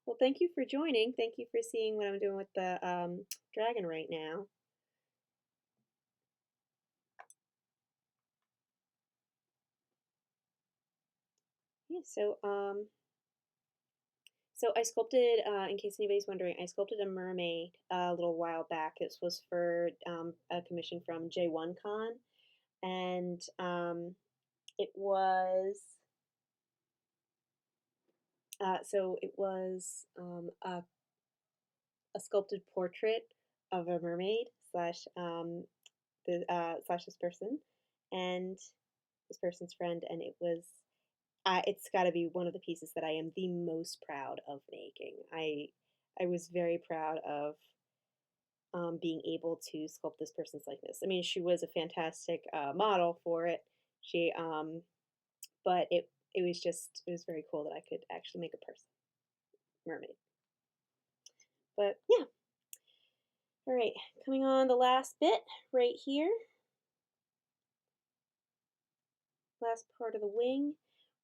Well, thank you for joining. Thank you for seeing what I'm doing with the dragon right now. Yeah, so I sculpted, in case anybody's wondering, I sculpted a mermaid a little while back. This was for a commission from J1Con, and it was a sculpted portrait of a mermaid slash slash this person and this person's friend, and it was it's got to be one of the pieces that I am the most proud of making. I was very proud of being able to sculpt this person's likeness. I mean, she was a fantastic model for it. She but it was very cool that I could actually make a person mermaid. But yeah, all right, coming on the last bit right here. Last part of the wing.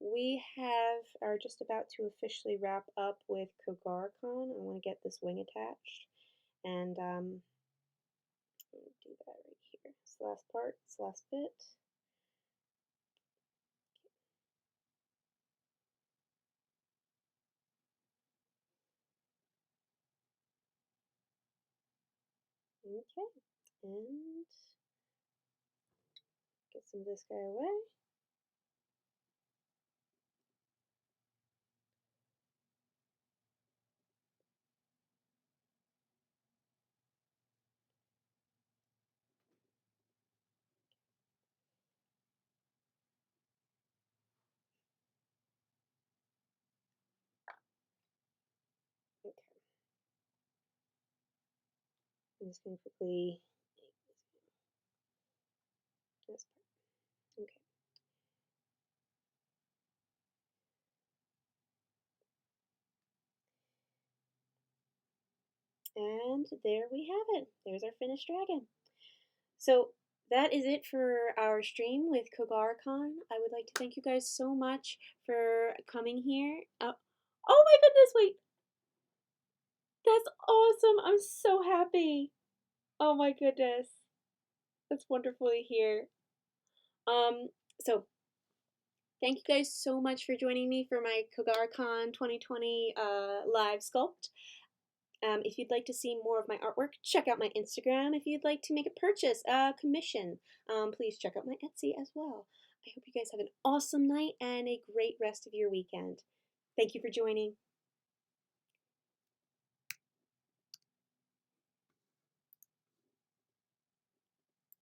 We are just about to officially wrap up with Kogaracon. I want to get this wing attached, and let me do that right here. It's the last part, it's the last bit. Okay, and get some of this guy away. Okay, I'm just going to quickly this part. Okay. And there we have it. There's our finished dragon. So that is it for our stream with Kogaracon. I would like to thank you guys so much for coming here. Oh my goodness, wait. That's awesome. I'm so happy. Oh my goodness. That's wonderful to hear. Um, so thank you guys so much for joining me for my Kogaracon 2020 live sculpt. If you'd like to see more of my artwork, check out my Instagram. If you'd like to make a purchase, a commission, please check out my Etsy as well. I hope you guys have an awesome night and a great rest of your weekend. Thank you for joining.